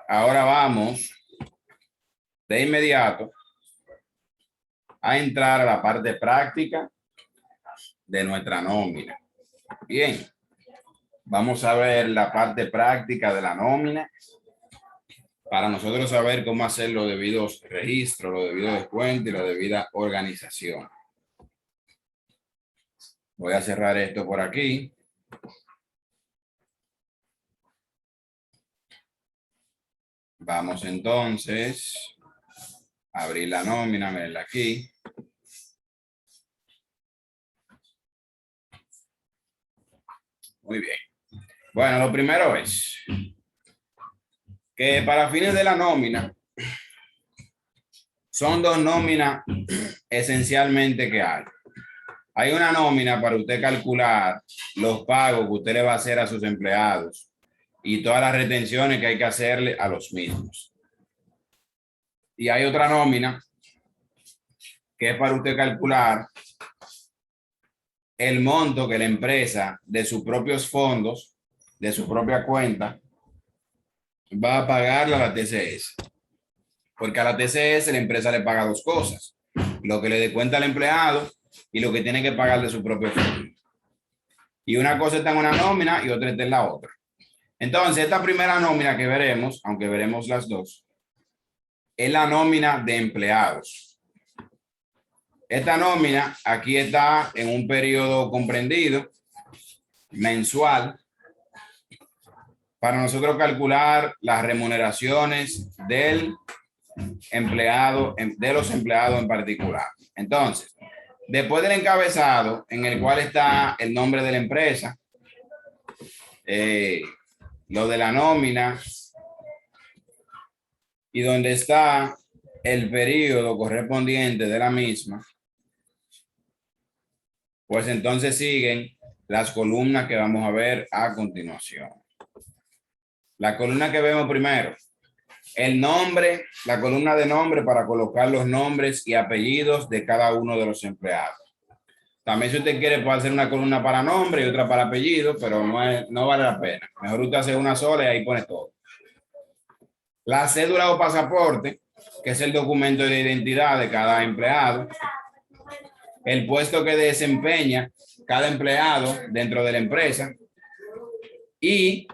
Ahora vamos de inmediato a entrar a la parte práctica de nuestra nómina. Bien, vamos a ver la parte práctica de la nómina para nosotros saber cómo hacer los debidos registros, los debidos descuentos y la debida organización. Voy a cerrar esto por aquí. Vamos entonces a abrir la nómina, mirenla aquí. Muy bien. Bueno, lo primero es que para fines de la nómina, son dos nóminas esencialmente que hay. Hay una nómina para usted calcular los pagos que usted le va a hacer a sus empleados y todas las retenciones que hay que hacerle a los mismos. Y hay otra nómina que es para usted calcular el monto que la empresa de sus propios fondos, de su propia cuenta, va a pagarle a la TCS. Porque a la TCS la empresa le paga dos cosas: lo que le descuenta al empleado y lo que tiene que pagar de su propio fondo. Y una cosa está en una nómina y otra está en la otra. Entonces, esta primera nómina que veremos, aunque veremos las dos, es la nómina de empleados. Esta nómina aquí está en un periodo comprendido mensual para nosotros calcular las remuneraciones del empleado, de los empleados en particular. Entonces, después del encabezado en el cual está el nombre de la empresa, lo de la nómina y donde está el periodo correspondiente de la misma, pues entonces siguen las columnas que vamos a ver a continuación. La columna que vemos primero, el nombre, la columna de nombre para colocar los nombres y apellidos de cada uno de los empleados. También si usted quiere puede hacer una columna para nombre y otra para apellido, pero no vale la pena. Mejor usted hace una sola y ahí pone todo. La cédula o pasaporte, que es el documento de identidad de cada empleado. El puesto que desempeña cada empleado dentro de la empresa. Y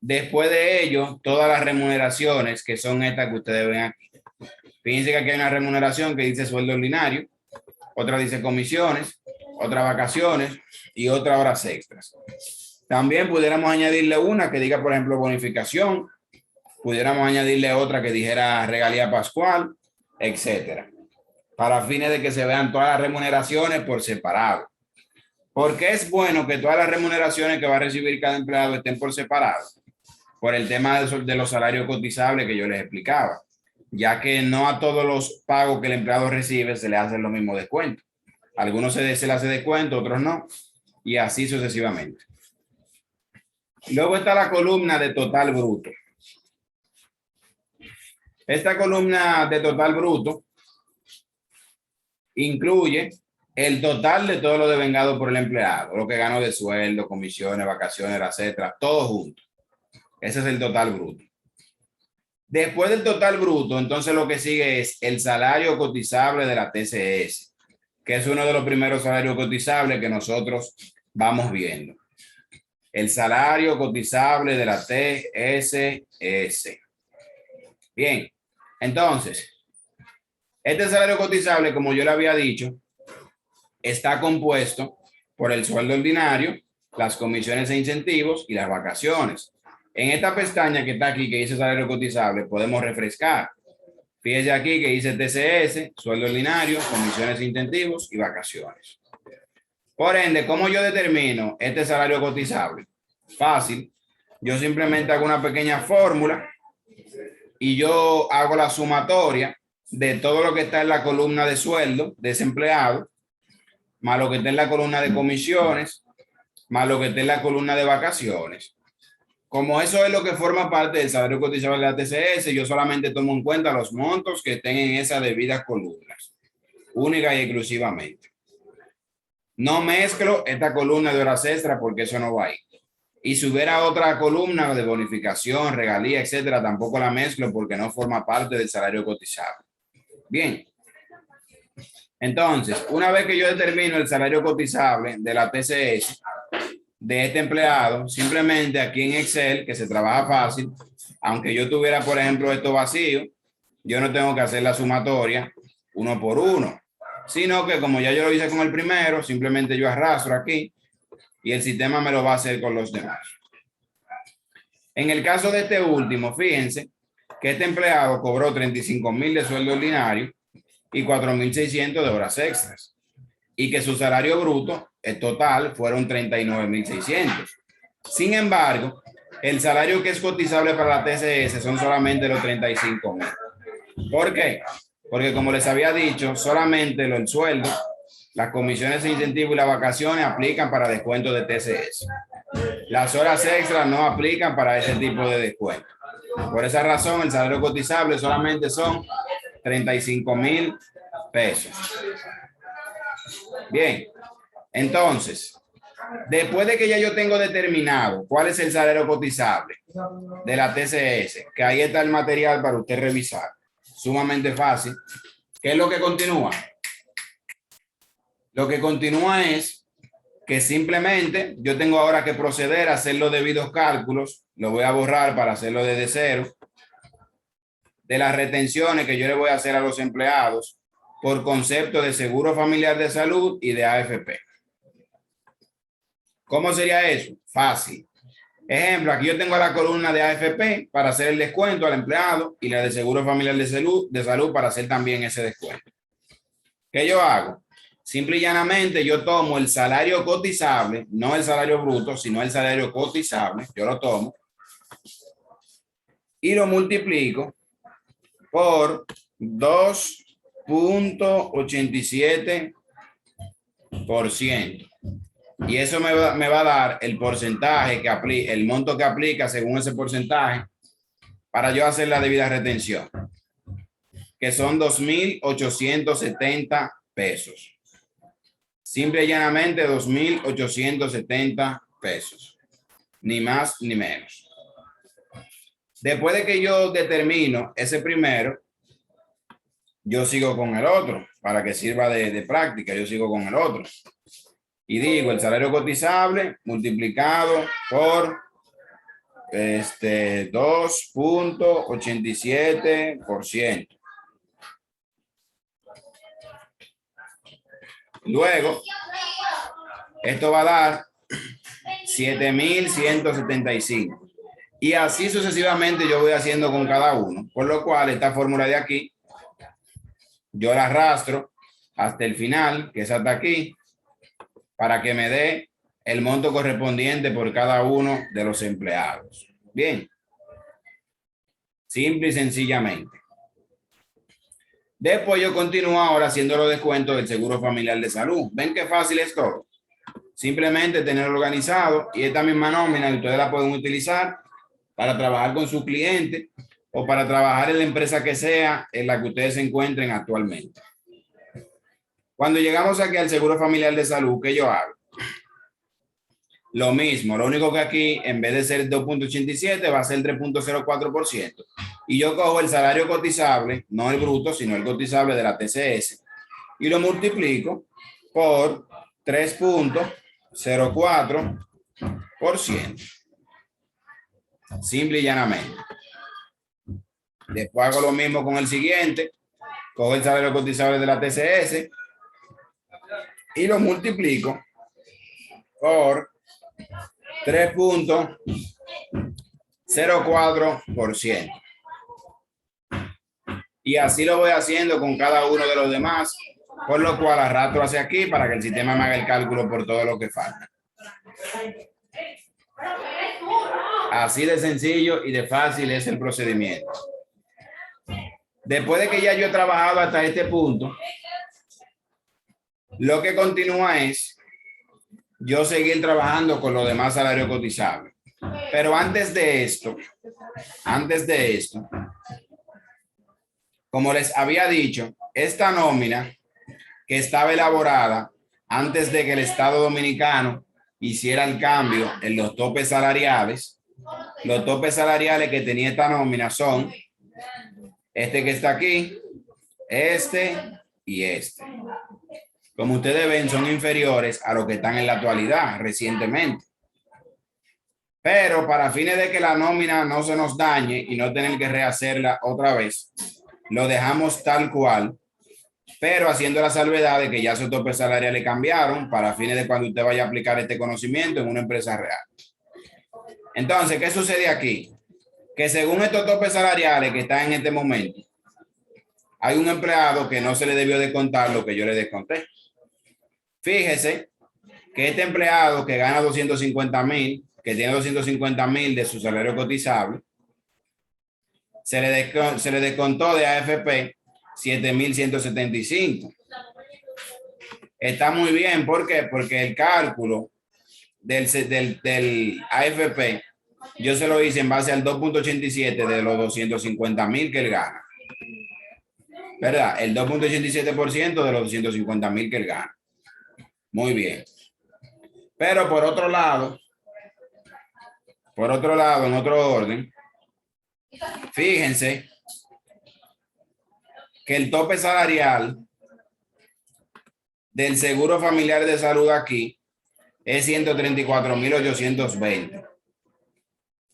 después de ello, todas las remuneraciones que son estas que ustedes ven aquí. Fíjense que aquí hay una remuneración que dice sueldo ordinario, otra dice comisiones, otra vacaciones y otra horas extras. También pudiéramos añadirle una que diga, por ejemplo, bonificación, pudiéramos añadirle otra que dijera regalía pascual, etcétera, para fines de que se vean todas las remuneraciones por separado. Porque es bueno que todas las remuneraciones que va a recibir cada empleado estén por separado, por el tema de los salarios cotizables que yo les explicaba, ya que no a todos los pagos que el empleado recibe se le hacen los mismos descuentos. Algunos se le hace descuento, otros no, y así sucesivamente. Luego está la columna de total bruto. Esta columna de total bruto incluye el total de todo lo devengado por el empleado, lo que ganó de sueldo, comisiones, vacaciones, etcétera, todo junto. Ese es el total bruto. Después del total bruto, entonces lo que sigue es el salario cotizable de la TCS, que es uno de los primeros salarios cotizables que nosotros vamos viendo. El salario cotizable de la TSS. Bien, entonces, este salario cotizable, como yo le había dicho, está compuesto por el sueldo ordinario, las comisiones e incentivos y las vacaciones. En esta pestaña que está aquí, que dice salario cotizable, podemos refrescar. Fíjese aquí que dice TCS, sueldo ordinario, comisiones e incentivos y vacaciones. Por ende, ¿cómo yo determino este salario cotizable? Fácil. Yo simplemente hago una pequeña fórmula y yo hago la sumatoria de todo lo que está en la columna de sueldo de ese empleado, más lo que está en la columna de comisiones, más lo que está en la columna de vacaciones. Como eso es lo que forma parte del salario cotizable de la TCS, yo solamente tomo en cuenta los montos que estén en esas debidas columnas, única y exclusivamente. No mezclo esta columna de horas extras porque eso no va ahí. Y si hubiera otra columna de bonificación, regalía, etcétera, tampoco la mezclo porque no forma parte del salario cotizable. Bien. Entonces, una vez que yo determino el salario cotizable de la TCS de este empleado, simplemente aquí en Excel, que se trabaja fácil, aunque yo tuviera, por ejemplo, esto vacío, yo no tengo que hacer la sumatoria uno por uno, sino que como ya yo lo hice con el primero, simplemente yo arrastro aquí y el sistema me lo va a hacer con los demás. En el caso de este último, fíjense que este empleado cobró 35,000 de sueldo ordinario y 4,600 de horas extras, y que su salario bruto el total fueron 39,600. Sin embargo, el salario que es cotizable para la TCS son solamente los 35,000. ¿Por qué? Porque como les había dicho, solamente el sueldo, las comisiones de incentivo y las vacaciones aplican para descuento de TCS. Las horas extras no aplican para ese tipo de descuento. Por esa razón, el salario cotizable solamente son 35,000 pesos. Bien, entonces, después de que ya yo tengo determinado cuál es el salario cotizable de la TCS, que ahí está el material para usted revisar, sumamente fácil. ¿Qué es lo que continúa? Lo que continúa es que simplemente yo tengo ahora que proceder a hacer los debidos cálculos, lo voy a borrar para hacerlo desde cero, de las retenciones que yo le voy a hacer a los empleados por concepto de seguro familiar de salud y de AFP. ¿Cómo sería eso? Fácil. Ejemplo, aquí yo tengo la columna de AFP para hacer el descuento al empleado y la de seguro familiar de salud para hacer también ese descuento. ¿Qué yo hago? Simple y llanamente yo tomo el salario cotizable, no el salario bruto, sino el salario cotizable, yo lo tomo y lo multiplico por 2,87%. Y eso me va a dar el porcentaje que aplica, el monto que aplica según ese porcentaje para yo hacer la debida retención, que son 2,870 pesos. Simple y llanamente 2,870 pesos. Ni más ni menos. Después de que yo determino ese primero, yo sigo con el otro para que sirva de práctica. Yo sigo con el otro. Y digo el salario cotizable multiplicado por 2,87%. Luego, esto va a dar 7,175. Y así sucesivamente yo voy haciendo con cada uno. Por lo cual, esta fórmula de aquí, yo la arrastro hasta el final, que es hasta aquí, para que me dé el monto correspondiente por cada uno de los empleados. Bien. Simple y sencillamente. Después yo continúo ahora haciendo los descuentos del seguro familiar de salud. ¿Ven qué fácil es todo? Simplemente tenerlo organizado y esta misma nómina ustedes la pueden utilizar para trabajar con su cliente o para trabajar en la empresa que sea en la que ustedes se encuentren actualmente. Cuando llegamos aquí al seguro familiar de salud, ¿qué yo hago? Lo mismo, lo único que aquí en vez de ser 2,87 va a ser 3,04%. Y yo cojo el salario cotizable, no el bruto, sino el cotizable de la TCS, y lo multiplico por 3,04%. Simple y llanamente. Después hago lo mismo con el siguiente, cojo el salario cotizable de la TCS y lo multiplico por 3,04%. Y así lo voy haciendo con cada uno de los demás, por lo cual arrastro hacia aquí para que el sistema me haga el cálculo por todo lo que falta. Así de sencillo y de fácil es el procedimiento. Después de que ya yo he trabajado hasta este punto, lo que continúa es yo seguir trabajando con los demás salarios cotizables. Pero antes de esto, como les había dicho, esta nómina que estaba elaborada antes de que el Estado Dominicano hiciera el cambio en los topes salariales. Los topes salariales que tenía esta nómina son este que está aquí, este y este. Como ustedes ven, son inferiores a lo que están en la actualidad recientemente. Pero para fines de que la nómina no se nos dañe y no tener que rehacerla otra vez, lo dejamos tal cual, pero haciendo la salvedad de que ya esos topes salariales cambiaron para fines de cuando usted vaya a aplicar este conocimiento en una empresa real. Entonces, ¿qué sucede aquí? Que según estos topes salariales que están en este momento, hay un empleado que no se le debió descontar lo que yo le desconté. Fíjese que este empleado que gana 250,000, que tiene 250,000 de su salario cotizable, se le descontó de AFP 7,175. Está muy bien, ¿por qué? Porque el cálculo del AFP yo se lo hice en base al 2.87 de los 250,000 que él gana. ¿Verdad? El 2.87% de los 250,000 que él gana. Muy bien. Pero por otro lado, en otro orden, fíjense que el tope salarial del Seguro Familiar de Salud aquí es 134,820.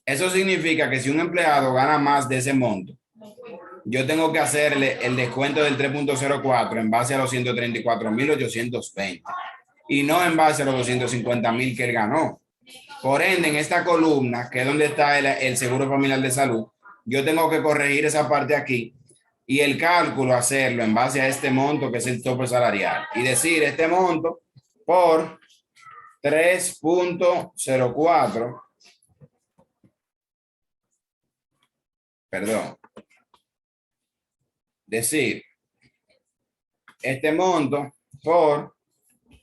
Eso significa que si un empleado gana más de ese monto, yo tengo que hacerle el descuento del 3.04 en base a los 134,820 y no en base a los 250,000 que él ganó. Por ende, en esta columna, que es donde está el Seguro Familiar de Salud, yo tengo que corregir esa parte aquí y el cálculo hacerlo en base a este monto que es el tope salarial y decir este monto por 3.04, perdón, decir este monto por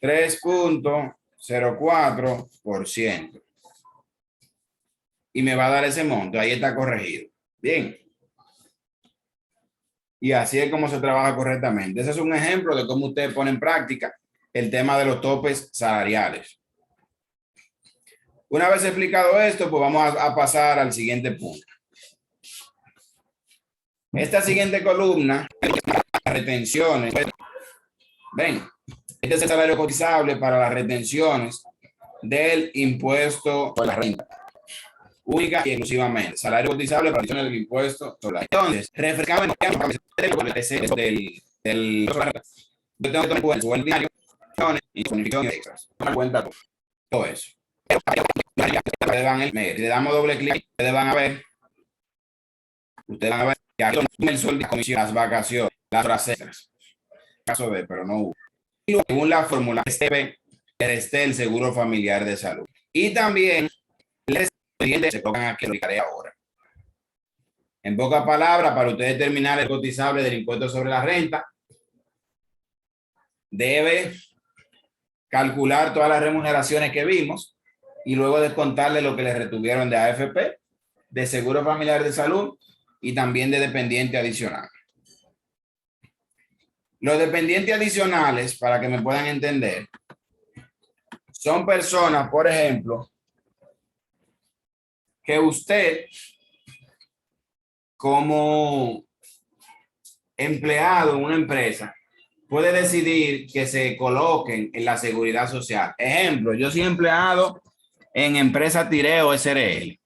3.04% y me va a dar ese monto. Ahí está corregido. Bien. Y así es como se trabaja correctamente. Ese es un ejemplo de cómo usted pone en práctica el tema de los topes salariales. Una vez explicado esto, pues vamos a pasar al siguiente punto. Esta siguiente columna, las retenciones. Ven, este es el salario cotizable para las retenciones del impuesto por la renta. Única y exclusivamente. Salario cotizable para el impuesto sobre la renta. Entonces, refrescamos del yo tengo que tomar el diario y bonificaciones extras. Toma cuenta todo eso. Le damos doble clic, ustedes van a ver que aquí el sueldo de comisión, las vacaciones, las horas extras. Caso de, pero no hubo. Y según la fórmula STP, esté el Seguro Familiar de Salud. Y también se tocan aquí, lo explicaré ahora. En pocas palabras, para usted determinar el cotizable del impuesto sobre la renta, debe calcular todas las remuneraciones que vimos y luego descontarle lo que le retuvieron de AFP, de Seguro Familiar de Salud y también de dependiente adicional. Los dependientes adicionales, para que me puedan entender, son personas, por ejemplo, que usted como empleado en una empresa puede decidir que se coloquen en la seguridad social. Ejemplo, yo soy empleado en empresa Tireo SRL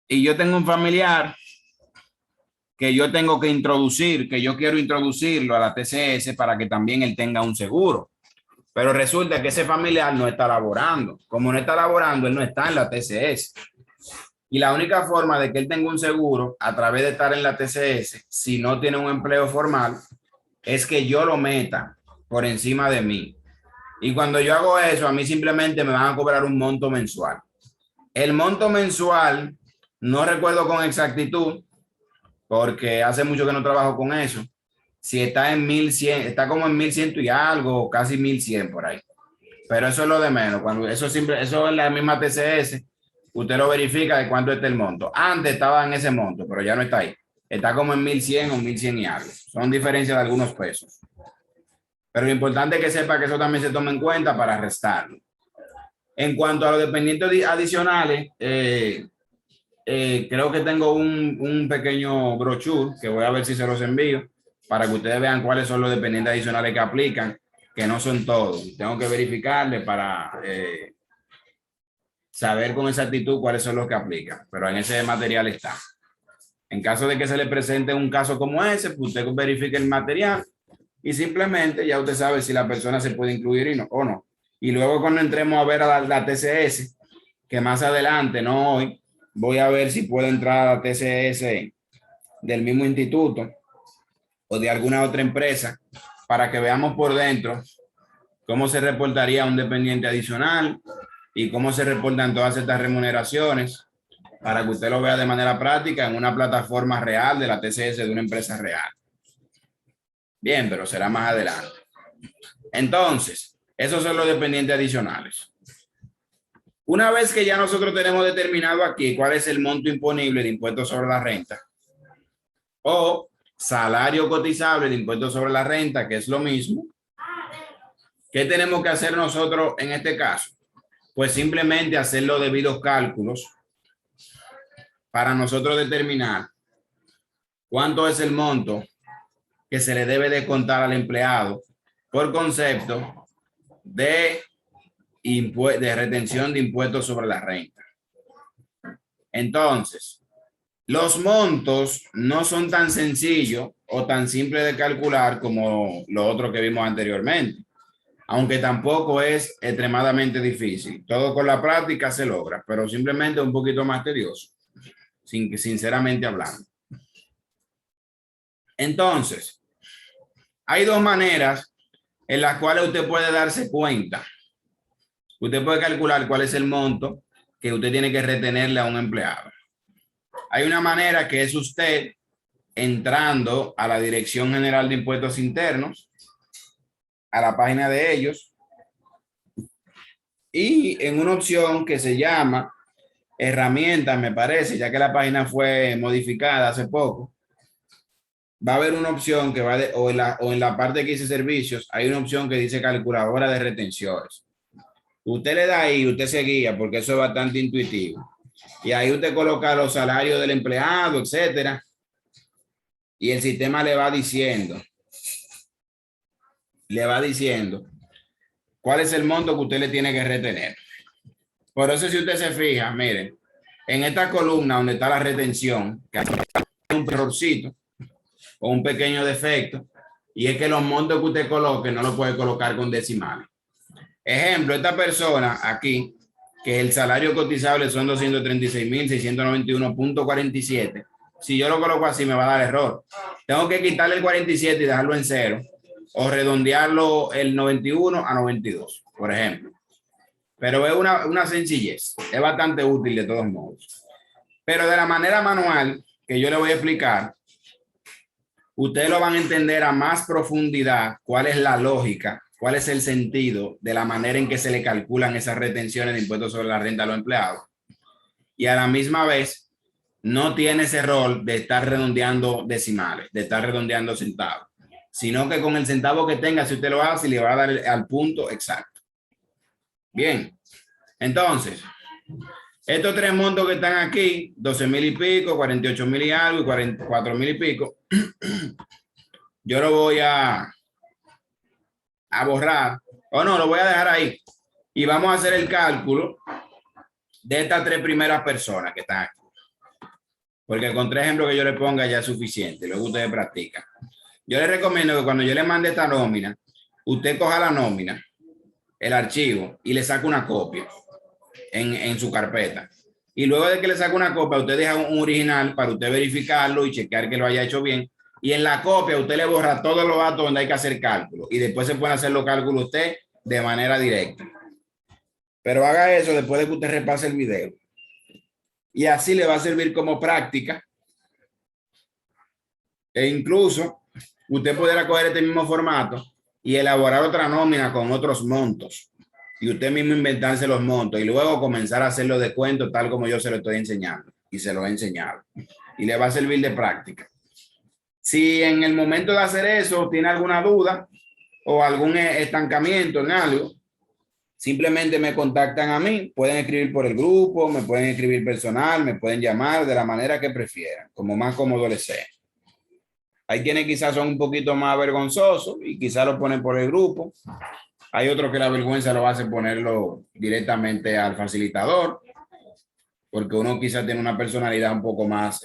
y yo tengo un familiar que yo tengo que introducir, que yo quiero introducirlo a la TCS para que también él tenga un seguro. Pero resulta que ese familiar no está laborando. Como no está laborando, él no está en la TCS. Y la única forma de que él tenga un seguro a través de estar en la TCS, si no tiene un empleo formal, es que yo lo meta por encima de mí. Y cuando yo hago eso, a mí simplemente me van a cobrar un monto mensual. El monto mensual, no recuerdo con exactitud, porque hace mucho que no trabajo con eso. Si está en 1,100, está como en 1,100 y algo, casi 1,100 por ahí. Pero eso es lo de menos. Cuando eso es la misma TCS, usted lo verifica de cuánto está el monto. Antes estaba en ese monto, pero ya no está ahí. Está como en 1,100 o 1,100 y algo. Son diferencias de algunos pesos. Pero lo importante es que sepa que eso también se toma en cuenta para restarlo. En cuanto a los dependientes adicionales, creo que tengo un pequeño brochure que voy a ver si se los envío para que ustedes vean cuáles son los dependientes adicionales que aplican, que no son todos. Tengo que verificarle para saber con exactitud cuáles son los que aplican, pero en ese material está. En caso de que se le presente un caso como ese, pues usted verifique el material y simplemente ya usted sabe si la persona se puede incluir o no. Y luego cuando entremos a ver a la TCS, que más adelante, no hoy, voy a ver si puedo entrar a la TCS del mismo instituto o de alguna otra empresa para que veamos por dentro cómo se reportaría un dependiente adicional y cómo se reportan todas estas remuneraciones para que usted lo vea de manera práctica en una plataforma real de la TCS de una empresa real. Bien, pero será más adelante. Entonces, esos son los dependientes adicionales. Una vez que ya nosotros tenemos determinado aquí cuál es el monto imponible de impuestos sobre la renta o salario cotizable de impuestos sobre la renta, que es lo mismo, ¿qué tenemos que hacer nosotros en este caso? Pues simplemente hacer los debidos cálculos para nosotros determinar cuánto es el monto que se le debe de contar al empleado por concepto de retención de impuestos sobre la renta. Entonces, los montos no son tan sencillos o tan simples de calcular como lo otro que vimos anteriormente, aunque tampoco es extremadamente difícil. Todo con la práctica se logra, pero simplemente un poquito más tedioso, sinceramente hablando. Entonces, hay dos maneras en las cuales usted puede darse cuenta. Usted puede calcular cuál es el monto que usted tiene que retenerle a un empleado. Hay una manera que es usted entrando a la Dirección General de Impuestos Internos, a la página de ellos, y en una opción que se llama herramientas, me parece, ya que la página fue modificada hace poco, va a haber una opción que va o en la parte que dice servicios, hay una opción que dice calculadora de retenciones. Usted le da ahí, usted se guía, porque eso es bastante intuitivo. Y ahí usted coloca los salarios del empleado, etcétera. Y el sistema le va diciendo cuál es el monto que usted le tiene que retener. Por eso, si usted se fija, miren, en esta columna donde está la retención, que hay un errorcito o un pequeño defecto, y es que los montos que usted coloque no lo puede colocar con decimales. Ejemplo, esta persona aquí, que el salario cotizable son 236.691.47. Si yo lo coloco así, me va a dar error. Tengo que quitarle el 47 y dejarlo en 0 o redondearlo el 91 a 92, por ejemplo. Pero es una sencillez. Es bastante útil de todos modos. Pero de la manera manual que yo le voy a explicar, ustedes lo van a entender a más profundidad cuál es la lógica, cuál es el sentido de la manera en que se le calculan esas retenciones de impuestos sobre la renta a los empleados. Y a la misma vez, no tiene ese rol de estar redondeando decimales, de estar redondeando centavos, sino que con el centavo que tenga, si usted lo hace, le va a dar al punto exacto. Bien, entonces, estos tres montos que están aquí, 12,000 y pico, 48,000 y algo y 44,000 y pico, yo lo voy a borrar, o no, lo voy a dejar ahí. Y vamos a hacer el cálculo de estas tres primeras personas que están aquí. Porque con 3 ejemplos que yo le ponga ya es suficiente, luego ustedes practican. Yo les recomiendo que cuando yo le mande esta nómina, usted coja la nómina, el archivo, y le saque una copia en su carpeta. Y luego de que le saque una copia, usted deja un original para usted verificarlo y chequear que lo haya hecho bien. Y en la copia usted le borra todos los datos donde hay que hacer cálculos. Y después se puede hacer los cálculos usted de manera directa. Pero haga eso después de que usted repase el video. Y así le va a servir como práctica. E incluso usted podrá coger este mismo formato y elaborar otra nómina con otros montos. Y usted mismo inventarse los montos y luego comenzar a hacer los descuentos tal como yo se lo estoy enseñando. Y se lo he enseñado. Y le va a servir de práctica. Si en el momento de hacer eso tiene alguna duda o algún estancamiento en algo, Simplemente me contactan a mí, pueden escribir por el grupo, me pueden escribir personal, me pueden llamar de la manera que prefieran, como más cómodo les sea. Hay quienes quizás son un poquito más vergonzosos y quizás lo ponen por el grupo. Hay otros que la vergüenza lo hace ponerlo directamente al facilitador, porque uno quizás tiene una personalidad un poco más,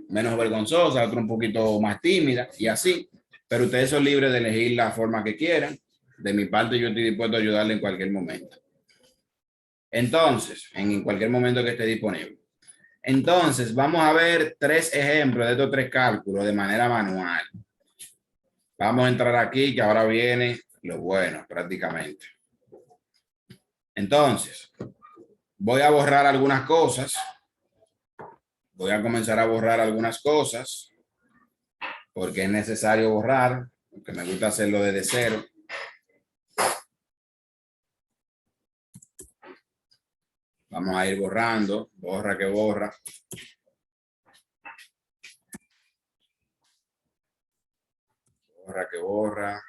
menos vergonzosa, otro un poquito más tímida y así. Pero ustedes son libres de elegir la forma que quieran. De mi parte, yo estoy dispuesto a ayudarle en cualquier momento. Entonces, en cualquier momento que esté disponible. Entonces, vamos a ver 3 ejemplos de estos 3 cálculos de manera manual. Vamos a entrar aquí, que ahora viene lo bueno prácticamente. Entonces, voy a borrar algunas cosas. Voy a comenzar a borrar algunas cosas porque es necesario borrar, porque me gusta hacerlo desde cero. Vamos a ir borrando, borra que borra. Borra que borra.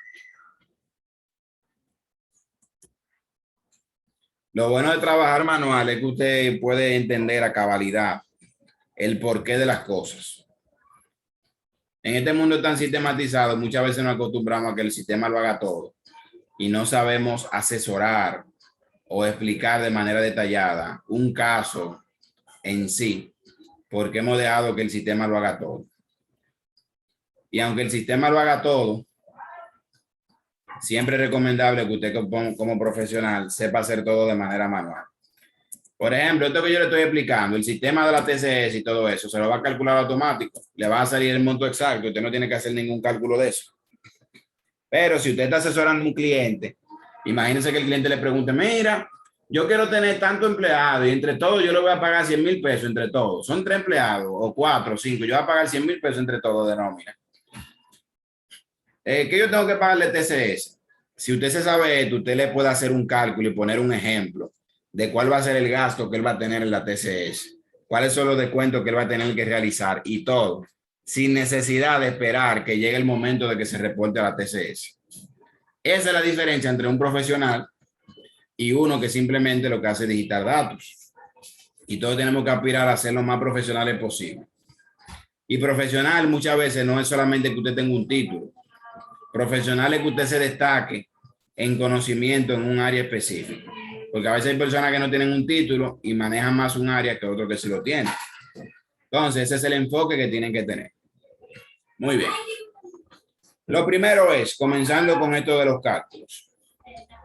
Lo bueno de trabajar manual es que usted puede entender a cabalidad el porqué de las cosas. En este mundo tan sistematizado, muchas veces nos acostumbramos a que el sistema lo haga todo y no sabemos asesorar o explicar de manera detallada un caso en sí, porque hemos dejado que el sistema lo haga todo. Y aunque el sistema lo haga todo, siempre es recomendable que usted como profesional sepa hacer todo de manera manual. Por ejemplo, esto que yo le estoy explicando, el sistema de la TCS y todo eso, se lo va a calcular automático. Le va a salir el monto exacto. Usted no tiene que hacer ningún cálculo de eso. Pero si usted está asesorando a un cliente, imagínese que el cliente le pregunte, mira, yo quiero tener tanto empleado y entre todos yo le voy a pagar 100,000 pesos entre todos. Son 3 empleados o 4 o 5. Yo voy a pagar 100,000 pesos entre todos de nómina. ¿Qué yo tengo que pagarle TCS? Si usted se sabe esto, usted le puede hacer un cálculo y poner un ejemplo de cuál va a ser el gasto que él va a tener en la TCS, cuáles son los descuentos que él va a tener que realizar y todo, sin necesidad de esperar que llegue el momento de que se reporte a la TCS. Esa es la diferencia entre un profesional y uno que simplemente lo que hace es digitar datos. Y todos tenemos que aspirar a ser lo más profesionales posible. Y profesional muchas veces no es solamente que usted tenga un título. Profesional es que usted se destaque en conocimiento en un área específica. Porque a veces hay personas que no tienen un título y manejan más un área que otro que sí lo tiene. Entonces, ese es el enfoque que tienen que tener. Muy bien. Lo primero es, comenzando con esto de los cálculos.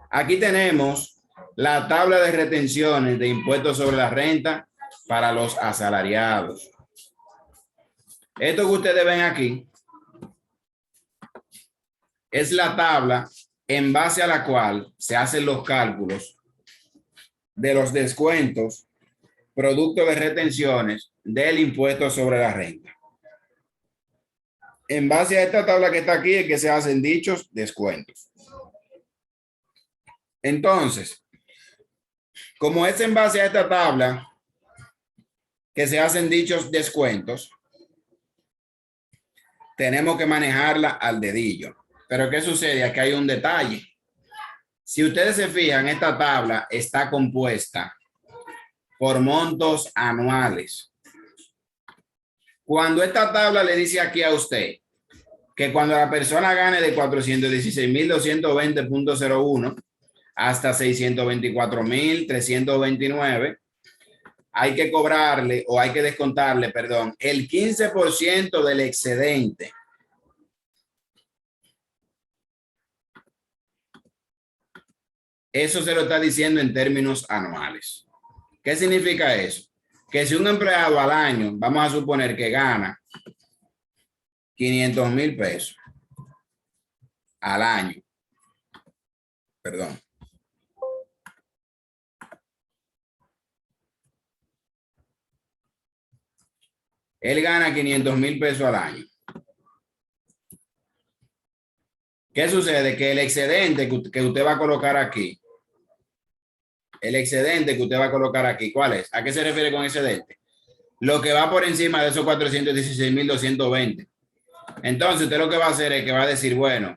Aquí tenemos la tabla de retenciones de impuestos sobre la renta para los asalariados. Esto que ustedes ven aquí es la tabla en base a la cual se hacen los cálculos de los descuentos producto de retenciones del impuesto sobre la renta. En base a esta tabla que está aquí es que se hacen dichos descuentos. Entonces, como es en base a esta tabla que se hacen dichos descuentos, tenemos que manejarla al dedillo. Pero ¿qué sucede? Aquí hay un detalle. Si ustedes se fijan, esta tabla está compuesta por montos anuales. Cuando esta tabla le dice aquí a usted que cuando la persona gane de 416,220.01 hasta 624,329, hay que cobrarle o hay que descontarle, perdón, el 15% del excedente. Eso se lo está diciendo en términos anuales. ¿Qué significa eso? Que si un empleado al año, vamos a suponer que gana 500,000 pesos al año, perdón. Él gana 500,000 pesos al año. ¿Qué sucede? Que el excedente que usted va a colocar aquí, ¿cuál es? ¿A qué se refiere con excedente? Lo que va por encima de esos 416,220. Entonces, usted lo que va a hacer es que va a decir, bueno,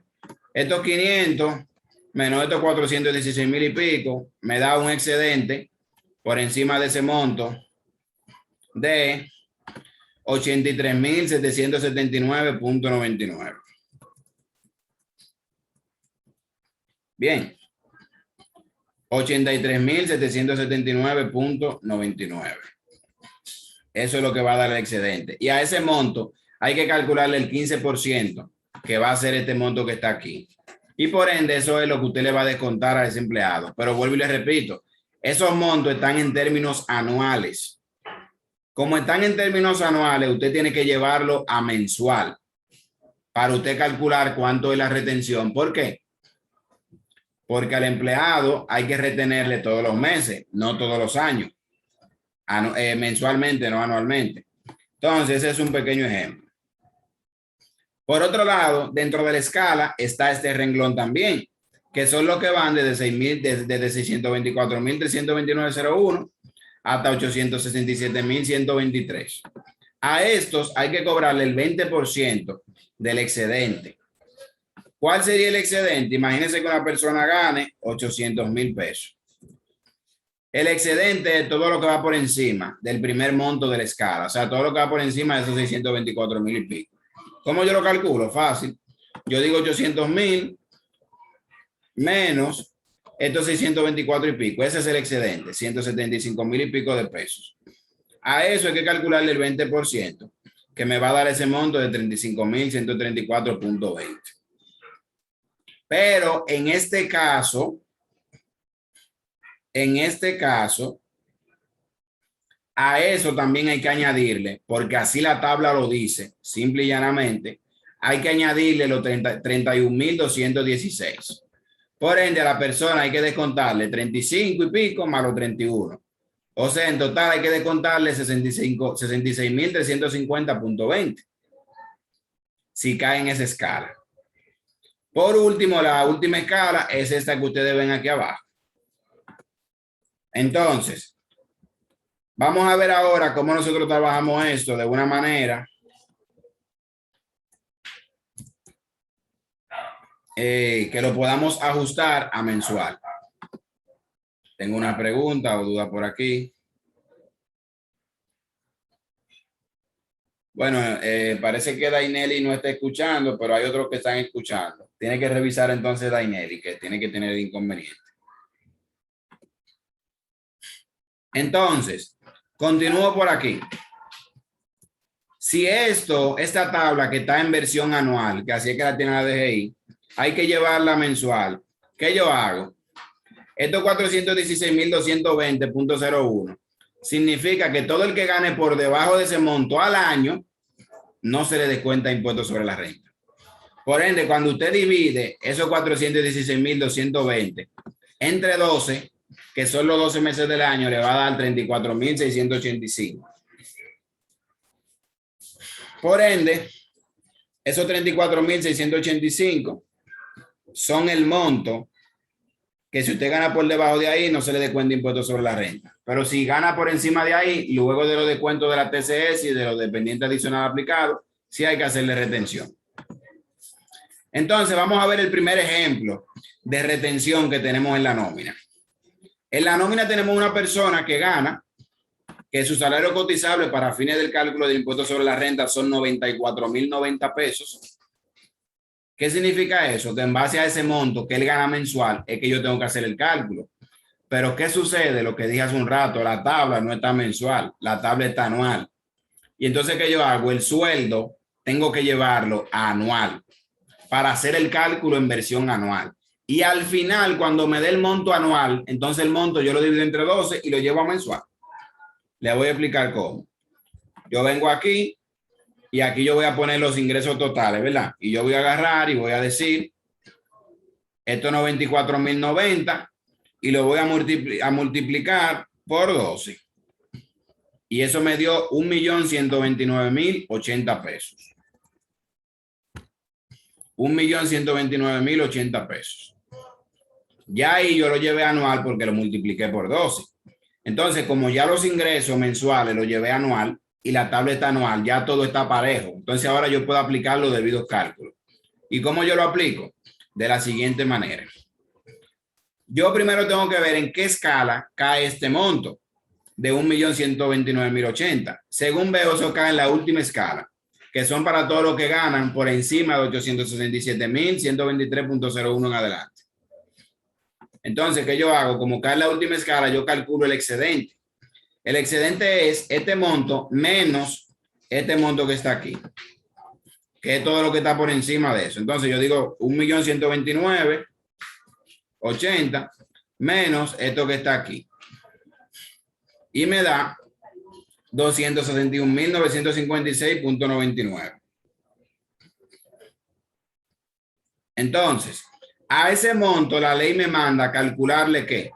estos 500 menos estos 416,000 y pico, me da un excedente por encima de ese monto de 83,779,99. Bien, 83,779,99. Eso es lo que va a dar el excedente. Y a ese monto hay que calcularle el 15%, que va a ser este monto que está aquí. Y por ende, eso es lo que usted le va a descontar a ese empleado. Pero vuelvo y le repito, esos montos están en términos anuales. Como están en términos anuales, usted tiene que llevarlo a mensual para usted calcular cuánto es la retención. ¿Por qué? Porque al empleado hay que retenerle todos los meses, no todos los años. Mensualmente, no anualmente. Entonces, ese es un pequeño ejemplo. Por otro lado, dentro de la escala está este renglón también, que son los que van desde 624,329,01 hasta 867,123. A estos hay que cobrarle el 20% del excedente. ¿Cuál sería el excedente? Imagínense que una persona gane 800,000 pesos. El excedente es todo lo que va por encima del primer monto de la escala, o sea, todo lo que va por encima de esos 624,000 y pico. ¿Cómo yo lo calculo? Fácil. Yo digo 800,000 menos estos 624 y pico. Ese es el excedente, 175,000 y pico de pesos. A eso hay que calcularle el 20%, que me va a dar ese monto de 35,134,20. Pero en este caso, a eso también hay que añadirle, porque así la tabla lo dice, simple y llanamente, hay que añadirle los 31,216. Por ende, a la persona hay que descontarle 35 y pico más los 31. O sea, en total hay que descontarle 66,350,20 si cae en esa escala. Por último, la última escala es esta que ustedes ven aquí abajo. Entonces, vamos a ver ahora cómo nosotros trabajamos esto de una manera que lo podamos ajustar a mensual. Tengo una pregunta o duda por aquí. Bueno, parece que Dainelli no está escuchando, pero hay otros que están escuchando. Tiene que revisar entonces Dainelli, que tiene que tener inconveniente. Entonces, continúo por aquí. Si esta tabla que está en versión anual, que así es que la tiene la DGI, hay que llevarla mensual. ¿Qué yo hago? Estos 416,220,01 significa que todo el que gane por debajo de ese monto al año no se le descuenta impuestos sobre la renta. Por ende, cuando usted divide esos 416,220 entre 12, que son los 12 meses del año, le va a dar 34,685. Por ende, esos 34,685 son el monto que si usted gana por debajo de ahí, no se le descuenta impuestos sobre la renta. Pero si gana por encima de ahí, luego de los descuentos de la TCS y de los dependientes adicionales aplicados, sí hay que hacerle retención. Entonces, vamos a ver el primer ejemplo de retención que tenemos en la nómina. En la nómina tenemos una persona que gana, que su salario cotizable para fines del cálculo del impuesto sobre la renta son 94,090 pesos. ¿Qué significa eso? Que en base a ese monto que él gana mensual es que yo tengo que hacer el cálculo. Pero ¿qué sucede? Lo que dije hace un rato, la tabla no está mensual, la tabla está anual. Y entonces, ¿qué yo hago? El sueldo tengo que llevarlo a anual para hacer el cálculo en versión anual. Y al final, cuando me dé el monto anual, entonces el monto yo lo divido entre 12 y lo llevo a mensual. Le voy a explicar cómo. Yo vengo aquí y aquí yo voy a poner los ingresos totales, ¿verdad? Y yo voy a agarrar y voy a decir, esto es 94,090 y lo voy a multiplicar por 12. Y eso me dio 1,129,080 pesos. 1,129,080 pesos. Ya ahí yo lo llevé anual porque lo multipliqué por 12. Entonces, como ya los ingresos mensuales los llevé anual y la tabla está anual, ya todo está parejo. Entonces, ahora yo puedo aplicar los debidos cálculos. ¿Y cómo yo lo aplico? De la siguiente manera. Yo primero tengo que ver en qué escala cae este monto de 1.129.080. Según veo, eso cae en la última escala, que son para todos los que ganan por encima de 867.123.01 en adelante. Entonces, ¿qué yo hago? Como cae en la última escala, yo calculo el excedente. El excedente es este monto menos este monto que está aquí, que es todo lo que está por encima de eso. Entonces, yo digo 1.129.80 menos esto que está aquí. Y me da 261.956.99. Entonces, a ese monto la ley me manda a calcularle ¿qué?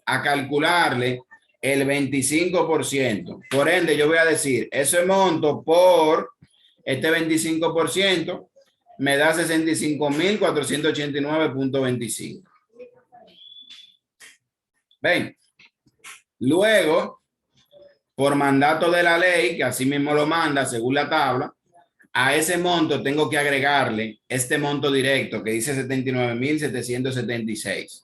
A calcularle el 25%. Por ende, yo voy a decir, ese monto por este 25% me da 65.489.25. ¿Ven? Luego, por mandato de la ley, que así mismo lo manda según la tabla, a ese monto tengo que agregarle este monto directo que dice 79.776.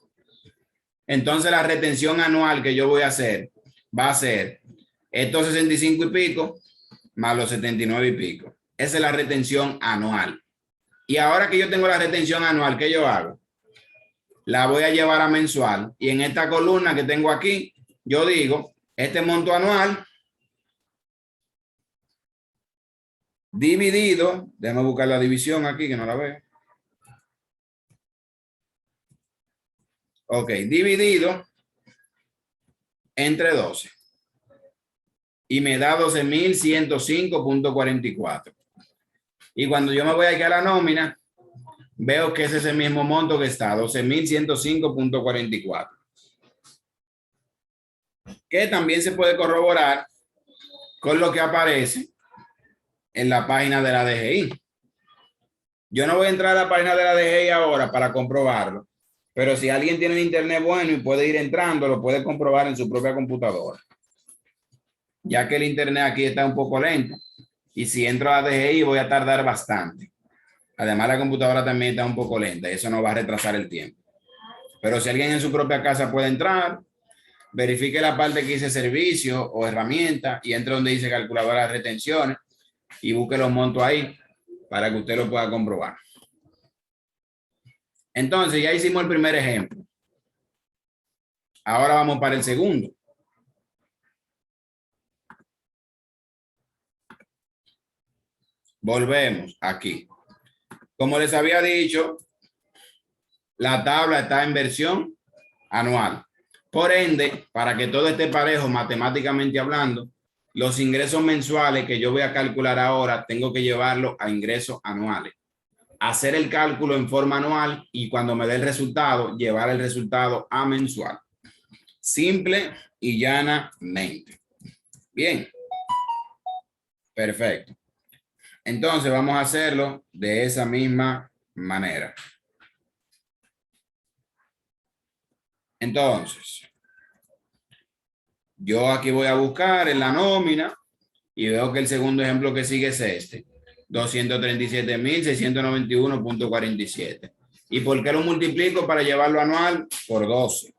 Entonces la retención anual que yo voy a hacer va a ser estos 65 y pico más los 79 y pico. Esa es la retención anual. Y ahora que yo tengo la retención anual, ¿qué yo hago? La voy a llevar a mensual y en esta columna que tengo aquí, yo digo, este monto anual dividido, déjame buscar la división aquí que no la veo. Ok, dividido entre 12. Y me da 12.105.44. Y cuando yo me voy aquí a la nómina, veo que es ese mismo monto que está, 12.105.44. Que también se puede corroborar con lo que aparece en la página de la DGI. Yo no voy a entrar a la página de la DGI ahora para comprobarlo, pero si alguien tiene un internet bueno y puede ir entrando, lo puede comprobar en su propia computadora, ya que el internet aquí está un poco lento y si entro a la DGI voy a tardar bastante. Además, la computadora también está un poco lenta y eso no va a retrasar el tiempo. Pero si alguien en su propia casa puede entrar, verifique la parte que dice servicio o herramienta y entre donde dice calculadora de retenciones y busque los montos ahí para que usted lo pueda comprobar. Entonces, ya hicimos el primer ejemplo. Ahora vamos para el segundo. Volvemos aquí. Como les había dicho, la tabla está en versión anual. Por ende, para que todo esté parejo matemáticamente hablando, los ingresos mensuales que yo voy a calcular ahora, tengo que llevarlo a ingresos anuales. Hacer el cálculo en forma anual y cuando me dé el resultado, llevar el resultado a mensual. Simple y llanamente. Bien. Perfecto. Entonces vamos a hacerlo de esa misma manera. Entonces, yo aquí voy a buscar en la nómina y veo que el segundo ejemplo que sigue es este. 237.691.47. ¿Y por qué lo multiplico para llevarlo anual? Por 12.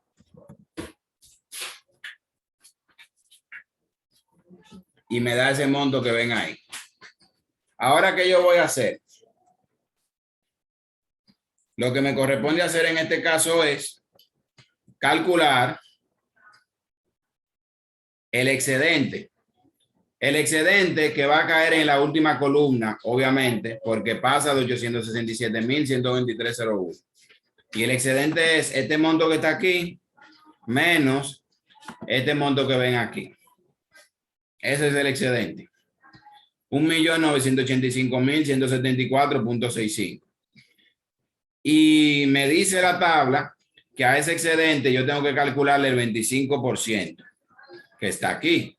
Y me da ese monto que ven ahí. Ahora, ¿qué yo voy a hacer? Lo que me corresponde hacer en este caso es calcular el excedente. El excedente que va a caer en la última columna, obviamente, porque pasa de 867.123.01. Y el excedente es este monto que está aquí menos este monto que ven aquí. Ese es el excedente. 1.985.174.65. Y me dice la tabla que a ese excedente yo tengo que calcularle el 25%, que está aquí,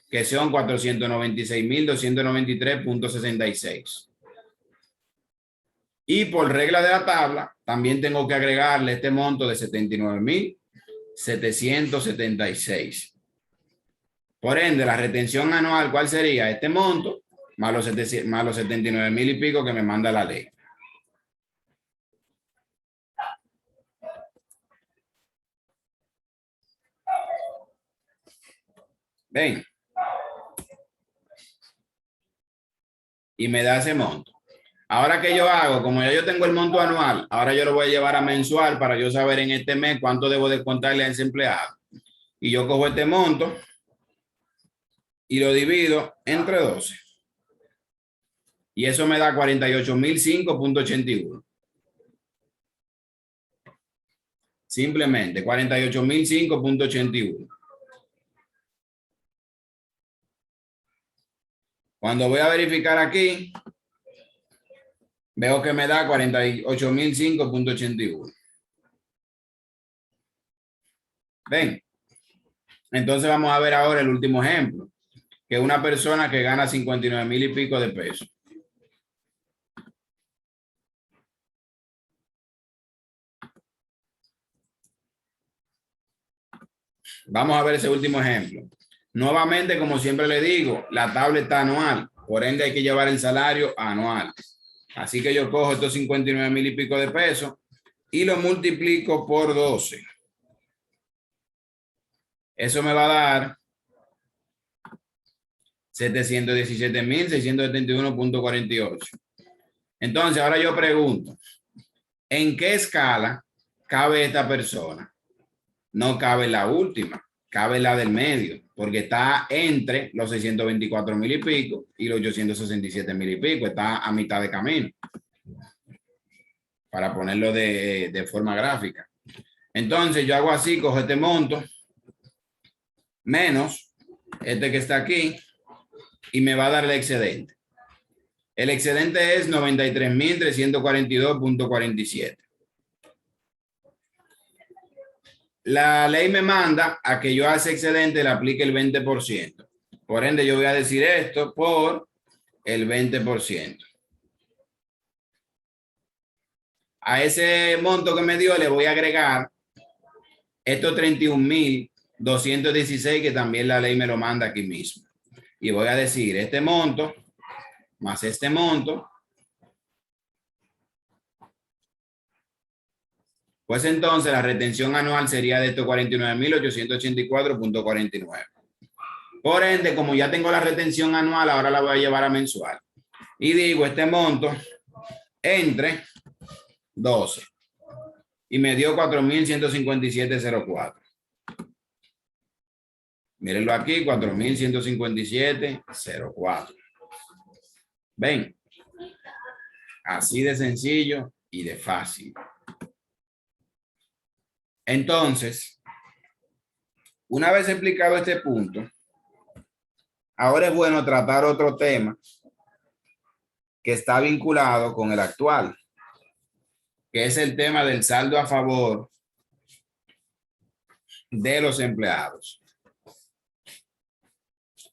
que son 496.293.66. Y por regla de la tabla, también tengo que agregarle este monto de 79.776. Por ende, la retención anual, ¿cuál sería? Este monto más los 79.000 y pico que me manda la ley. Ven. Y me da ese monto. Ahora que yo hago, como ya yo tengo el monto anual, ahora yo lo voy a llevar a mensual para yo saber en este mes cuánto debo de contarle a ese empleado. Y yo cojo este monto y lo divido entre 12. Y eso me da 48.005.81. Simplemente 48.005.81. Cuando voy a verificar aquí, veo que me da 48.005.81. Ven. Entonces vamos a ver ahora el último ejemplo, que es una persona que gana 59,000 y pico de pesos. Vamos a ver ese último ejemplo. Nuevamente, como siempre le digo, la tabla está anual, por ende hay que llevar el salario anual. Así que yo cojo estos 59,000 y pico de pesos y lo multiplico por 12. Eso me va a dar 717.671.48. Entonces, ahora yo pregunto, ¿en qué escala cabe esta persona? No cabe la última, cabe la del medio, porque está entre los 624,000 y pico y los 867,000 y pico, está a mitad de camino, para ponerlo de forma gráfica. Entonces yo hago así, cojo este monto, menos este que está aquí, y me va a dar el excedente. El excedente es 93.342.47. La ley me manda a que yo a ese excedente le aplique el 20%. Por ende, yo voy a decir esto por el 20%. A ese monto que me dio le voy a agregar estos 31.216 que también la ley me lo manda aquí mismo. Y voy a decir este monto más este monto. Pues entonces la retención anual sería de estos 49.884.49. Por ende, como ya tengo la retención anual, ahora la voy a llevar a mensual. Y digo este monto entre 12. Y me dio 4.157.04. Mírenlo aquí, 4.157.04. ¿Ven? Así de sencillo y de fácil. Entonces, una vez explicado este punto, ahora es bueno tratar otro tema que está vinculado con el actual, que es el tema del saldo a favor de los empleados.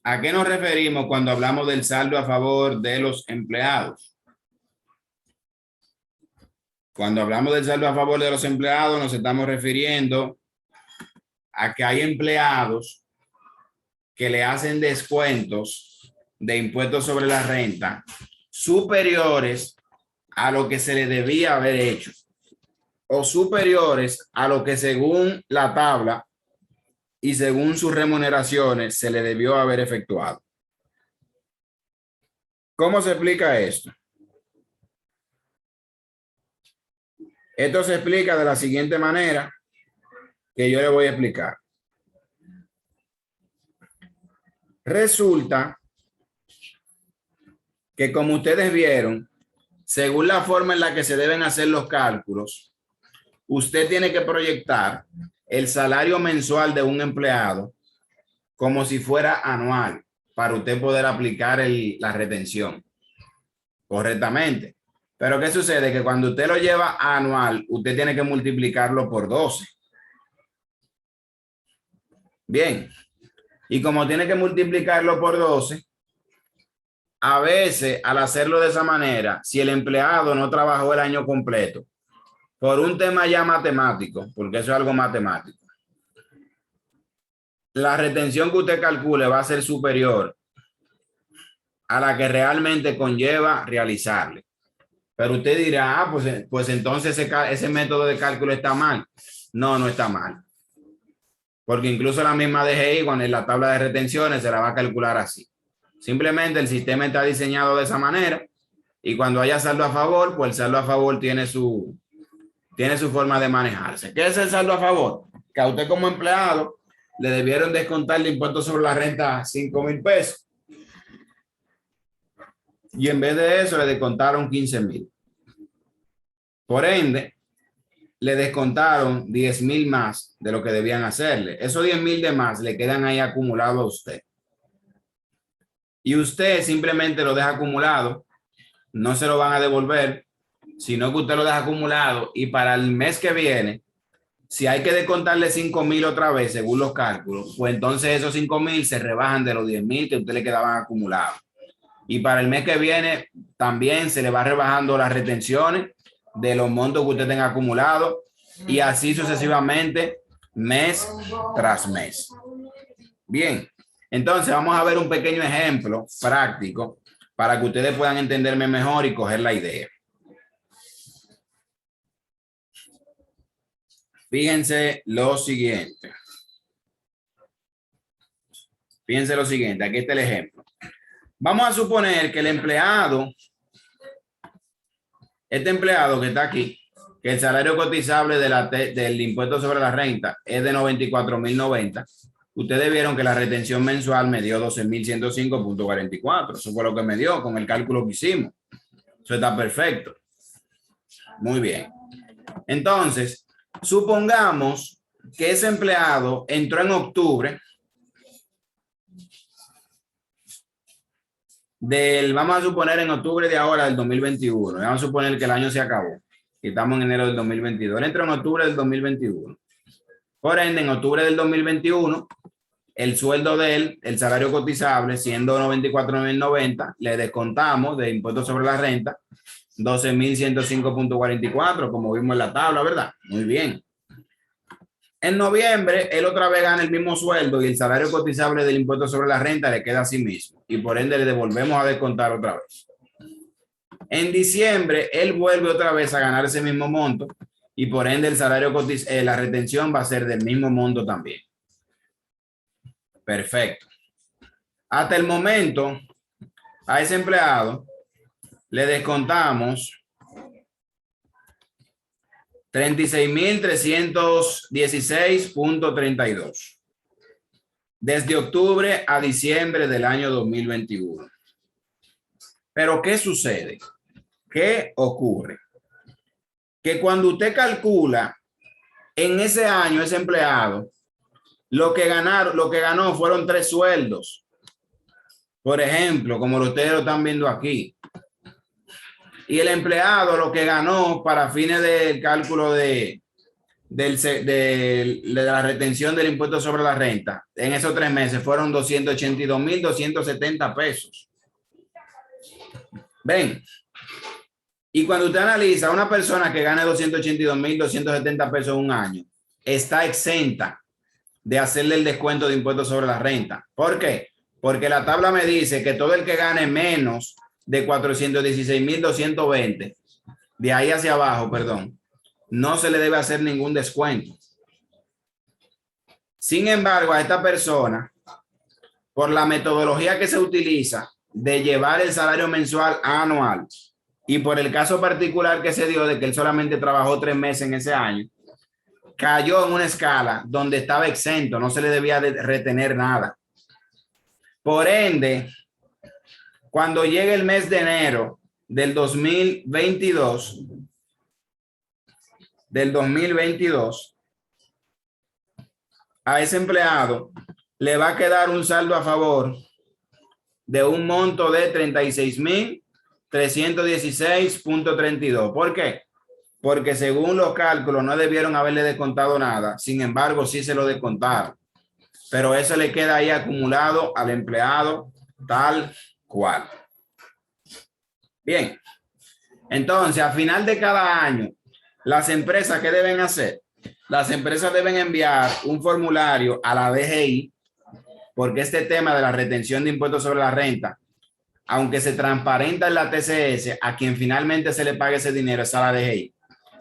¿A qué nos referimos cuando hablamos del saldo a favor de los empleados? Cuando hablamos del saldo a favor de los empleados, nos estamos refiriendo a que hay empleados que le hacen descuentos de impuestos sobre la renta superiores a lo que se le debía haber hecho o superiores a lo que según la tabla y según sus remuneraciones se le debió haber efectuado. ¿Cómo se explica esto? Esto se explica de la siguiente manera que yo le voy a explicar. Resulta que, como ustedes vieron, según la forma en la que se deben hacer los cálculos, usted tiene que proyectar el salario mensual de un empleado como si fuera anual para usted poder aplicar la retención correctamente. Pero ¿qué sucede? Que cuando usted lo lleva a anual, usted tiene que multiplicarlo por 12. Bien. Y como tiene que multiplicarlo por 12, a veces al hacerlo de esa manera, si el empleado no trabajó el año completo, por un tema ya matemático, porque eso es algo matemático, la retención que usted calcule va a ser superior a la que realmente conlleva realizarle. Pero usted dirá, pues entonces ese método de cálculo está mal. No, no está mal. porque incluso la misma DGI, cuando en la tabla de retenciones, se la va a calcular así. Simplemente el sistema está diseñado de esa manera y cuando haya saldo a favor, pues el saldo a favor tiene su forma de manejarse. ¿Qué es el saldo a favor? Que a usted como empleado le debieron descontar el impuesto sobre la renta 5,000 pesos. Y en vez de eso le descontaron 15,000. Por ende, le descontaron 10,000 más de lo que debían hacerle. Esos 10,000 de más le quedan ahí acumulados a usted. Y usted simplemente lo deja acumulado, no se lo van a devolver, sino que usted lo deja acumulado y para el mes que viene, si hay que descontarle 5,000 otra vez, según los cálculos, pues entonces esos 5,000 se rebajan de los 10,000 que a usted le quedaban acumulados. Y para el mes que viene también se le va rebajando las retenciones de los montos que usted tenga acumulado y así sucesivamente mes tras mes. Bien, entonces vamos a ver un pequeño ejemplo práctico para que ustedes puedan entenderme mejor y coger la idea. Fíjense lo siguiente. Fíjense lo siguiente, aquí está el ejemplo. Vamos a suponer que el empleado, este empleado que está aquí, que el salario cotizable del impuesto sobre la renta es de 94,090. Ustedes vieron que la retención mensual me dio 12,105.44. Eso fue lo que me dio con el cálculo que hicimos. Eso está perfecto. Muy bien. Entonces, supongamos que ese empleado entró en octubre vamos a suponer en octubre de ahora del 2021. Vamos a suponer que el año se acabó y estamos en enero del 2022. Él entró en octubre del 2021. Por ende, en octubre del 2021, el sueldo de él, el salario cotizable, siendo 94,090, le descontamos de impuestos sobre la renta 12,105.44, como vimos en la tabla, ¿verdad? Muy bien. En noviembre, él otra vez gana el mismo sueldo y el salario cotizable del impuesto sobre la renta le queda a sí mismo y por ende le devolvemos a descontar otra vez. En diciembre, él vuelve otra vez a ganar ese mismo monto y por ende el salario la retención va a ser del mismo monto también. Perfecto. Hasta el momento, a ese empleado le descontamos 36,316.32 desde octubre a diciembre del año 2021. Pero ¿qué sucede? ¿Qué ocurre? Que cuando usted calcula en ese año ese empleado, lo que ganó fueron 3 sueldos. Por ejemplo, como ustedes lo están viendo aquí. Y el empleado lo que ganó para fines del cálculo de la retención del impuesto sobre la renta en esos 3 meses fueron 282,270 pesos. Ven. Y cuando usted analiza a una persona que gane 282,270 pesos en un año, está exenta de hacerle el descuento de impuestos sobre la renta. ¿Por qué? Porque la tabla me dice que todo el que gane menos de 416,220, de ahí hacia abajo, perdón, no se le debe hacer ningún descuento. Sin embargo, a esta persona, por la metodología que se utiliza de llevar el salario mensual a anual y por el caso particular que se dio de que él solamente trabajó 3 meses en ese año, cayó en una escala donde estaba exento, no se le debía de retener nada. Por ende, cuando llegue el mes de enero del 2022, a ese empleado le va a quedar un saldo a favor de un monto de 36,316.32. ¿Por qué? Porque según los cálculos no debieron haberle descontado nada. Sin embargo, sí se lo descontaron. Pero eso le queda ahí acumulado al empleado tal cual. Bien. Entonces, a final de cada año, las empresas, ¿qué deben hacer? Las empresas deben enviar un formulario a la DGI, porque este tema de la retención de impuestos sobre la renta, aunque se transparenta en la TCS, a quien finalmente se le pague ese dinero es a la DGI.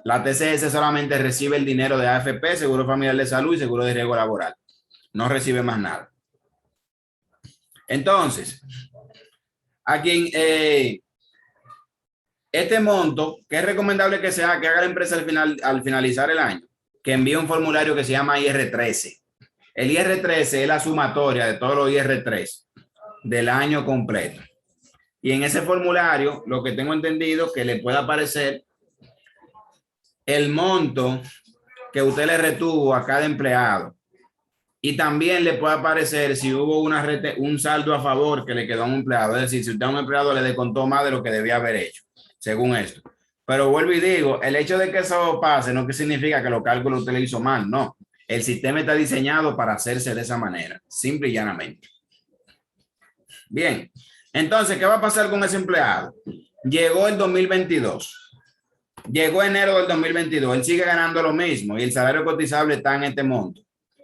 La TCS solamente recibe el dinero de AFP, Seguro Familiar de Salud y Seguro de Riesgo Laboral. No recibe más nada. Entonces, a quien este monto, que es recomendable que sea, que haga la empresa al finalizar el año, que envíe un formulario que se llama IR13. El IR13 es la sumatoria de todos los IR3 del año completo. Y en ese formulario, lo que tengo entendido, que le puede aparecer el monto que usted le retuvo a cada empleado. Y también le puede aparecer si hubo un saldo a favor que le quedó a un empleado. Es decir, si usted a un empleado le descontó más de lo que debía haber hecho, según esto. Pero vuelvo y digo, el hecho de que eso pase no que significa que los cálculos usted le hizo mal, no. El sistema está diseñado para hacerse de esa manera, simple y llanamente. Bien, entonces, ¿qué va a pasar con ese empleado? Llegó el 2022. Llegó enero del 2022. Él sigue ganando lo mismo y el salario cotizable está en este monto,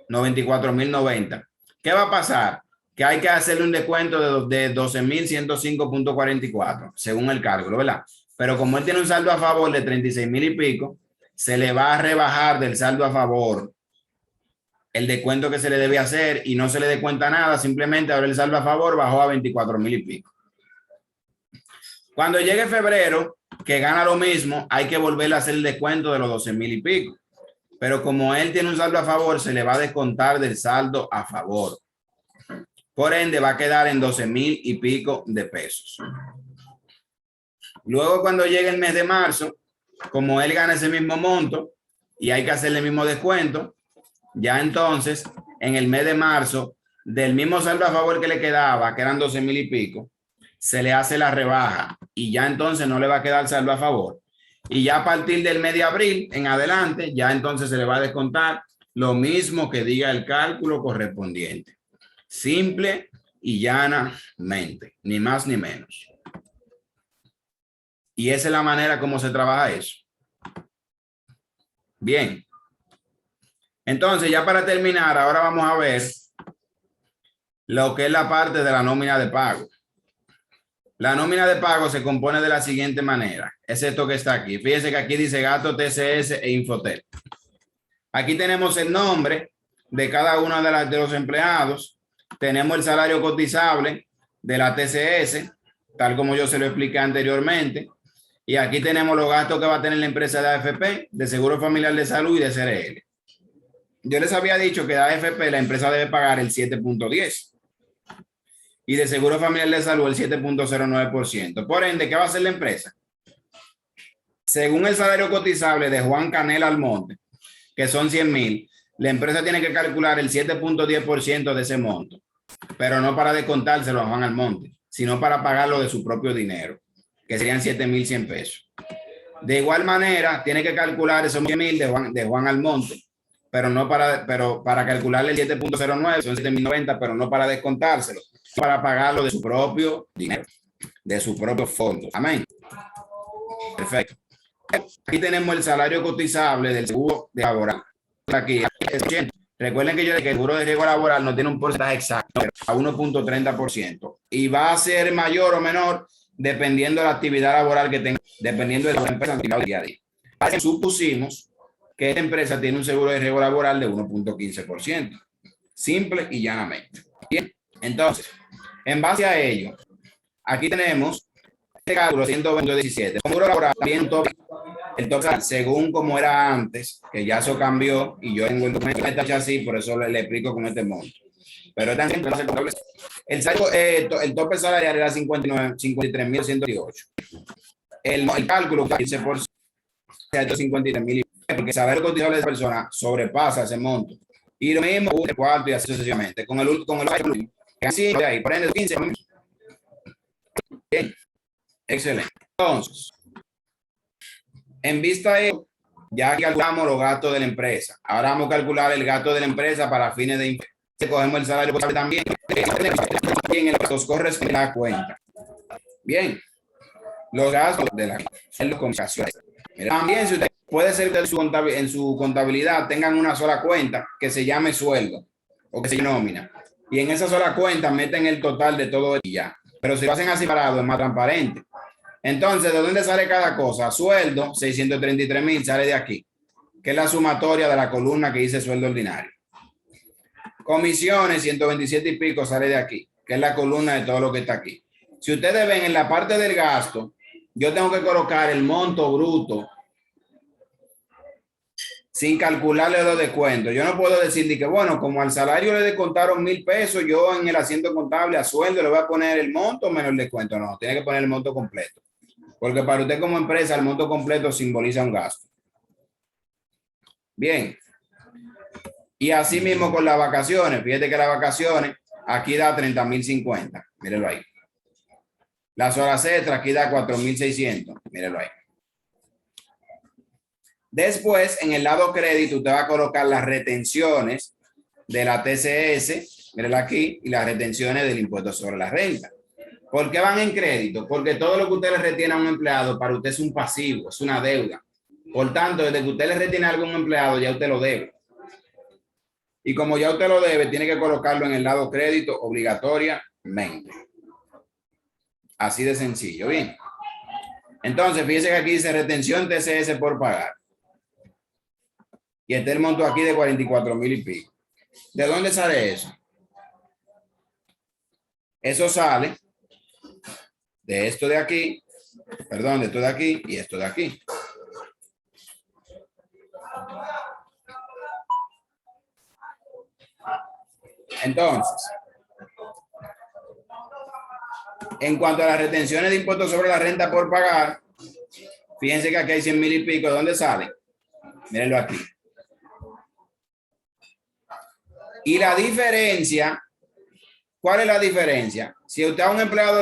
94,090. ¿Qué va a pasar? Que hay que hacerle un descuento de 12,105,44, según el cálculo, ¿verdad? Pero como él tiene un saldo a favor de 36,000 y pico, se le va a rebajar del saldo a favor el descuento que se le debe hacer y no se le descuenta nada, simplemente ahora el saldo a favor bajó a 24,000 y pico. Cuando llegue febrero, que gana lo mismo, hay que volver a hacer el descuento de los 12,000 y pico. Pero como él tiene un saldo a favor, se le va a descontar del saldo a favor. Por ende, va a quedar en 12,000 y pico de pesos. Luego, cuando llegue el mes de marzo, como él gana ese mismo monto y hay que hacerle el mismo descuento, ya entonces, en el mes de marzo, del mismo saldo a favor que le quedaba, que eran 12,000 y pico, se le hace la rebaja y ya entonces no le va a quedar saldo a favor. Y ya a partir del mes de abril en adelante, ya entonces se le va a descontar lo mismo que diga el cálculo correspondiente. Simple y llanamente, ni más ni menos. Y esa es la manera como se trabaja eso. Bien. Entonces, ya para terminar, ahora vamos a ver lo que es la parte de la nómina de pago. La nómina de pago se compone de la siguiente manera. Es esto que está aquí. Fíjense que aquí dice gasto TCS e Infotel. Aquí tenemos el nombre de cada uno de los empleados. Tenemos el salario cotizable de la TCS, tal como yo se lo expliqué anteriormente. Y aquí tenemos los gastos que va a tener la empresa de AFP, de Seguro Familiar de Salud y de CRL. Yo les había dicho que de AFP la empresa debe pagar el 7.10 y de Seguro Familiar de Salud el 7.09%. Por ende, ¿qué va a hacer la empresa? Según el salario cotizable de Juan Canel Almonte, que son 100,000, la empresa tiene que calcular el 7.10% de ese monto, pero no para descontárselo a Juan Almonte, sino para pagarlo de su propio dinero, que serían 7,100 pesos. De igual manera, tiene que calcular esos 100,000 de Juan Almonte, pero para calcularle el 7.09 son 7,090, pero no para descontárselo, para pagarlo de su propio dinero, de su propio fondo. Amén. Perfecto. Aquí tenemos el salario cotizable del seguro de laboral. Aquí, recuerden que yo dije que el seguro de riesgo laboral no tiene un porcentaje exacto, a 1.30%, y va a ser mayor o menor dependiendo de la actividad laboral que tenga, dependiendo de la empresa del día a día. Supusimos que esta empresa tiene un seguro de riesgo laboral de 1.15%, simple y llanamente. Bien, entonces, en base a ello, aquí tenemos este cálculo 120.17. Seguro laboral también el top según como era antes, que ya eso cambió y yo tengo el documento así, por eso le explico con este monto. Pero es tan simple, el tope salarial era 53,118. El cálculo 15% de 53,000, porque el salario cotizable de esa persona sobrepasa ese monto. Y lo mismo, un cuarto y así sucesivamente. Con el así, ahí, por ende, 15. Bien, excelente. Entonces, en vista de ello, ya calculamos los gastos de la empresa. Ahora vamos a calcular el gasto de la empresa para fines de impuestos. Cogemos el salario también. En el que corresponde la cuenta. Bien, los gastos de la comunicación. También, si usted puede ser que en su contabilidad tengan una sola cuenta que se llame sueldo o que se llame nómina. Y en esa sola cuenta meten el total de todo y ya. Pero si lo hacen así parado, es más transparente. Entonces, ¿de dónde sale cada cosa? Sueldo, 633,000, sale de aquí, que es la sumatoria de la columna que dice sueldo ordinario. Comisiones, 127 y pico sale de aquí, que es la columna de todo lo que está aquí. Si ustedes ven en la parte del gasto, yo tengo que colocar el monto bruto sin calcularle los descuentos. Yo no puedo decir que, bueno, como al salario le descontaron 1,000 pesos, yo en el asiento contable a sueldo le voy a poner el monto menos el descuento. No, tiene que poner el monto completo. Porque para usted como empresa, el monto completo simboliza un gasto. Bien. Y así mismo con las vacaciones. Fíjate que las vacaciones aquí da 30,050. Mírenlo ahí. Las horas extras aquí da 4,600. Mírenlo ahí. Después, en el lado crédito, usted va a colocar las retenciones de la TCS, mírenla aquí, y las retenciones del impuesto sobre la renta. ¿Por qué van en crédito? Porque todo lo que usted le retiene a un empleado, para usted es un pasivo, es una deuda. Por tanto, desde que usted le retiene algo a un empleado, ya usted lo debe. Y como ya usted lo debe, tiene que colocarlo en el lado crédito obligatoriamente. Así de sencillo, bien. Entonces, fíjese que aquí dice retención TCS por pagar. Y está el monto aquí de 44,000 y pico. ¿De dónde sale eso? Eso sale de esto de aquí, perdón, de esto de aquí y esto de aquí. Entonces, en cuanto a las retenciones de impuestos sobre la renta por pagar, fíjense que aquí hay 100,000 y pico. ¿De dónde sale? Mírenlo aquí. Y la diferencia, ¿cuál es la diferencia? Si usted a un empleado,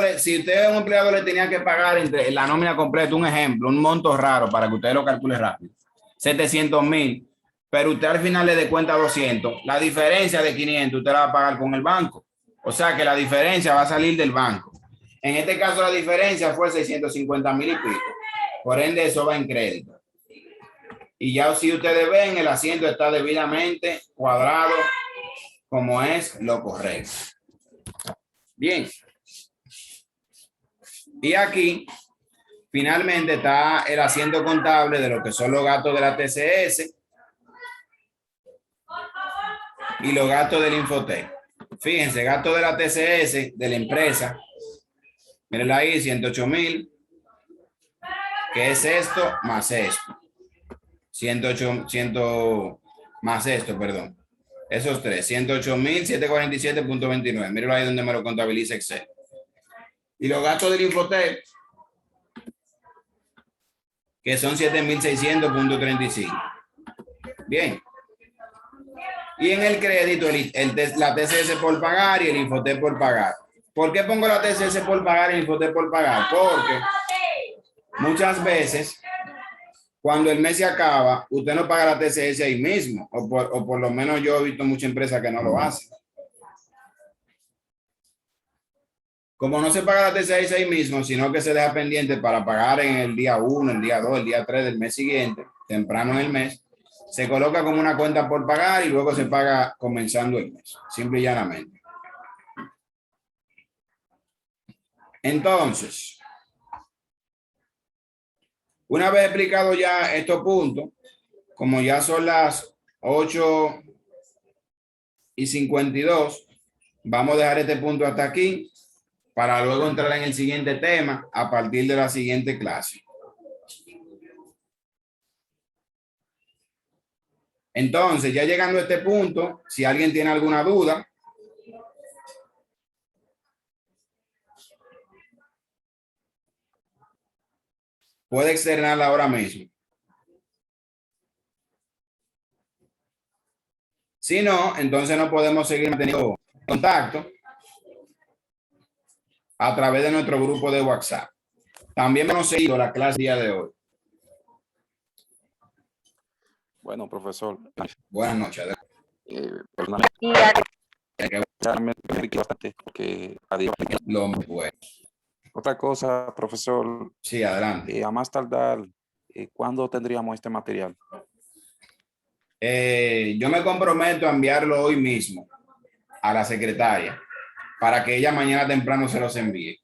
le tenía que pagar entre la nómina completa, un ejemplo, un monto raro para que usted lo calcule rápido, 700,000, pero usted al final le descuenta 200, la diferencia de 500 usted la va a pagar con el banco. O sea que la diferencia va a salir del banco. En este caso la diferencia fue 650,000 y pico. Por ende eso va en crédito. Y ya si ustedes ven, el asiento está debidamente cuadrado como es lo correcto. Bien. Y aquí, finalmente, está el asiento contable de lo que son los gastos de la TCS y los gastos del Infotec. Fíjense, gastos de la TCS, de la empresa. Mírenla ahí, 108,000. ¿Qué es esto? Más esto. 108, 100 más esto, perdón. Esos tres, 108,747.29. Mírenlo ahí donde me lo contabiliza Excel. Y los gastos del Infotec, que son 7,600.35. Bien. Y en el crédito, la TCS por pagar y el Infotec por pagar. ¿Por qué pongo la TCS por pagar y el Infotec por pagar? Porque muchas veces, cuando el mes se acaba, usted no paga la TCS ahí mismo, o por lo menos yo he visto muchas empresas que no lo hacen. Como no se paga la TCS ahí mismo, sino que se deja pendiente para pagar en el día 1, el día 2, el día 3 del mes siguiente, temprano en el mes, se coloca como una cuenta por pagar y luego se paga comenzando el mes, simple y llanamente. Entonces, una vez explicado ya estos puntos, como ya son las 8:52, vamos a dejar este punto hasta aquí para luego entrar en el siguiente tema a partir de la siguiente clase. Entonces, ya llegando a este punto, si alguien tiene alguna duda, puede externarla ahora mismo. Si no, entonces no podemos seguir manteniendo contacto a través de nuestro grupo de WhatsApp. También hemos seguido la clase día de hoy. Bueno, profesor. Buenas noches. Personalmente, bastante porque lo bueno. Otra cosa, profesor. Sí, adelante. A más tardar, ¿cuándo tendríamos este material? Yo me comprometo a enviarlo hoy mismo a la secretaria para que ella mañana temprano se los envíe.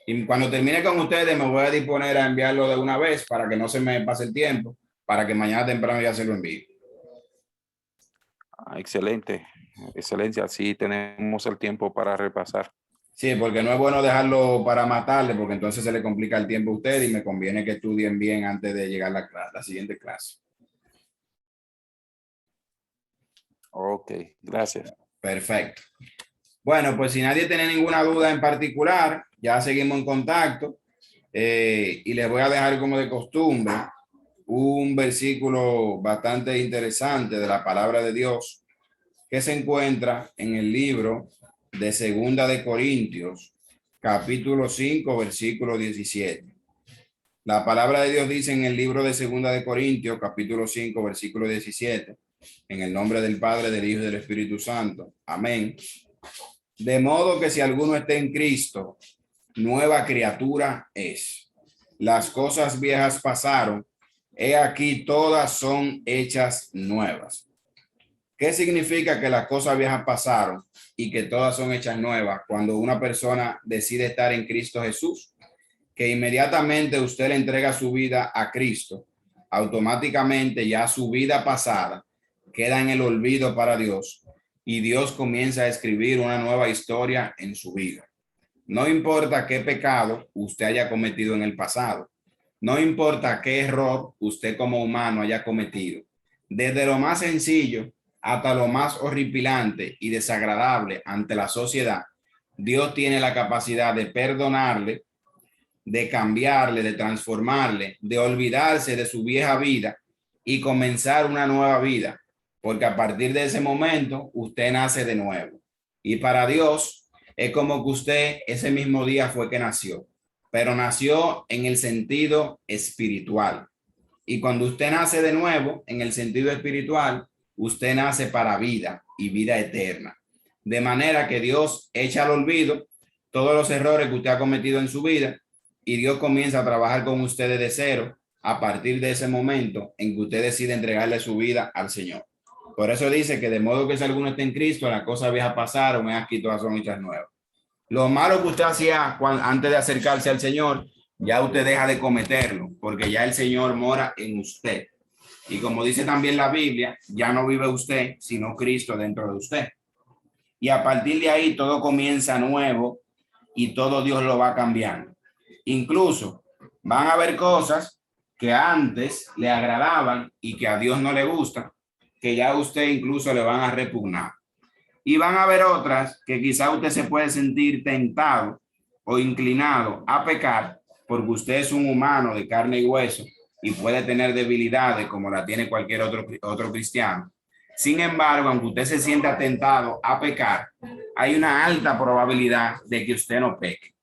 Y cuando termine con ustedes me voy a disponer a enviarlo de una vez para que no se me pase el tiempo, para que mañana temprano ya se lo envíe. Excelente. Excelencia, así tenemos el tiempo para repasar. Sí, porque no es bueno dejarlo para matarle, porque entonces se le complica el tiempo a usted y me conviene que estudien bien antes de llegar a la siguiente clase. Ok, gracias. Perfecto. Bueno, pues si nadie tiene ninguna duda en particular, ya seguimos en contacto y les voy a dejar como de costumbre un versículo bastante interesante de la palabra de Dios que se encuentra en el libro de Segunda de Corintios, capítulo 5, versículo 17. La palabra de Dios dice en el libro de Segunda de Corintios, capítulo 5, versículo 17, en el nombre del Padre, del Hijo y del Espíritu Santo. Amén. De modo que si alguno está en Cristo, nueva criatura es. Las cosas viejas pasaron, he aquí todas son hechas nuevas. ¿Qué significa que las cosas viejas pasaron y que todas son hechas nuevas cuando una persona decide estar en Cristo Jesús? Que inmediatamente usted le entrega su vida a Cristo, automáticamente ya su vida pasada queda en el olvido para Dios y Dios comienza a escribir una nueva historia en su vida. No importa qué pecado usted haya cometido en el pasado, no importa qué error usted como humano haya cometido, desde lo más sencillo hasta lo más horripilante y desagradable ante la sociedad, Dios tiene la capacidad de perdonarle, de cambiarle, de transformarle, de olvidarse de su vieja vida y comenzar una nueva vida, porque a partir de ese momento usted nace de nuevo. Y para Dios es como que usted ese mismo día fue que nació, pero nació en el sentido espiritual. Y cuando usted nace de nuevo en el sentido espiritual, usted nace para vida y vida eterna. De manera que Dios echa al olvido todos los errores que usted ha cometido en su vida y Dios comienza a trabajar con usted desde cero a partir de ese momento en que usted decide entregarle su vida al Señor. Por eso dice que de modo que si alguno está en Cristo, las cosas viejas pasaron, aquí todas son hechas nuevas. Lo malo que usted hacía antes de acercarse al Señor, ya usted deja de cometerlo, porque ya el Señor mora en usted. Y como dice también la Biblia, ya no vive usted, sino Cristo dentro de usted. Y a partir de ahí todo comienza nuevo y todo Dios lo va cambiando. Incluso van a haber cosas que antes le agradaban y que a Dios no le gustan, que ya a usted incluso le van a repugnar. Y van a haber otras que quizá usted se puede sentir tentado o inclinado a pecar porque usted es un humano de carne y hueso y puede tener debilidades como la tiene cualquier otro cristiano. Sin embargo, aunque usted se sienta tentado a pecar, hay una alta probabilidad de que usted no peque.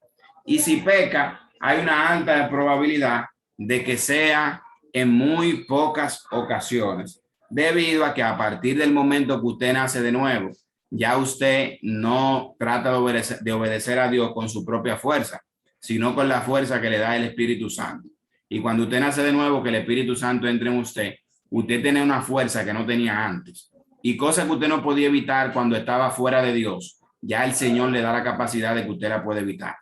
Y si peca, hay una alta probabilidad de que sea en muy pocas ocasiones, debido a que a partir del momento que usted nace de nuevo, ya usted no trata de obedecer a Dios con su propia fuerza, sino con la fuerza que le da el Espíritu Santo. Y cuando usted nace de nuevo, que el Espíritu Santo entre en usted, usted tiene una fuerza que no tenía antes. Y cosas que usted no podía evitar cuando estaba fuera de Dios, ya el Señor le da la capacidad de que usted la puede evitar.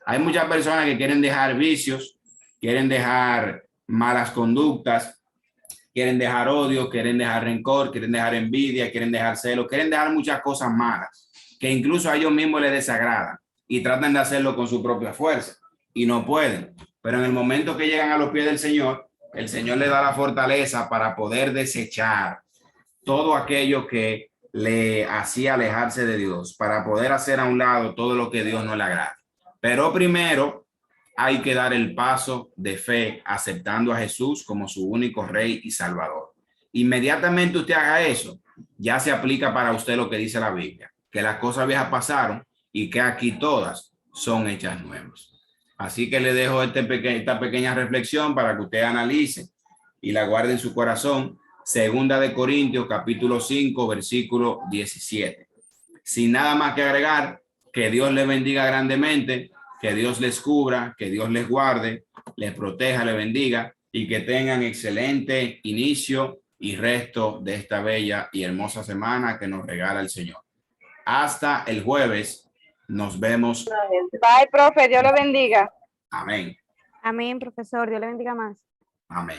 Hay muchas personas que quieren dejar vicios, quieren dejar malas conductas, quieren dejar odio, quieren dejar rencor, quieren dejar envidia, quieren dejar celo, quieren dejar muchas cosas malas que incluso a ellos mismos les desagradan y tratan de hacerlo con su propia fuerza y no pueden. Pero en el momento que llegan a los pies del Señor, el Señor les da la fortaleza para poder desechar todo aquello que le hacía alejarse de Dios, para poder hacer a un lado todo lo que Dios no le agrada. Pero primero hay que dar el paso de fe aceptando a Jesús como su único Rey y Salvador. Inmediatamente usted haga eso, ya se aplica para usted lo que dice la Biblia, que las cosas viejas pasaron y que aquí todas son hechas nuevas. Así que le dejo esta pequeña reflexión para que usted analice y la guarde en su corazón. Segunda de Corintios, capítulo 5, versículo 17. Sin nada más que agregar, que Dios les bendiga grandemente, que Dios les cubra, que Dios les guarde, les proteja, les bendiga y que tengan excelente inicio y resto de esta bella y hermosa semana que nos regala el Señor. Hasta el jueves. Nos vemos. Bye, profe. Dios lo bendiga. Amén. Amén, profesor. Dios le bendiga más. Amén.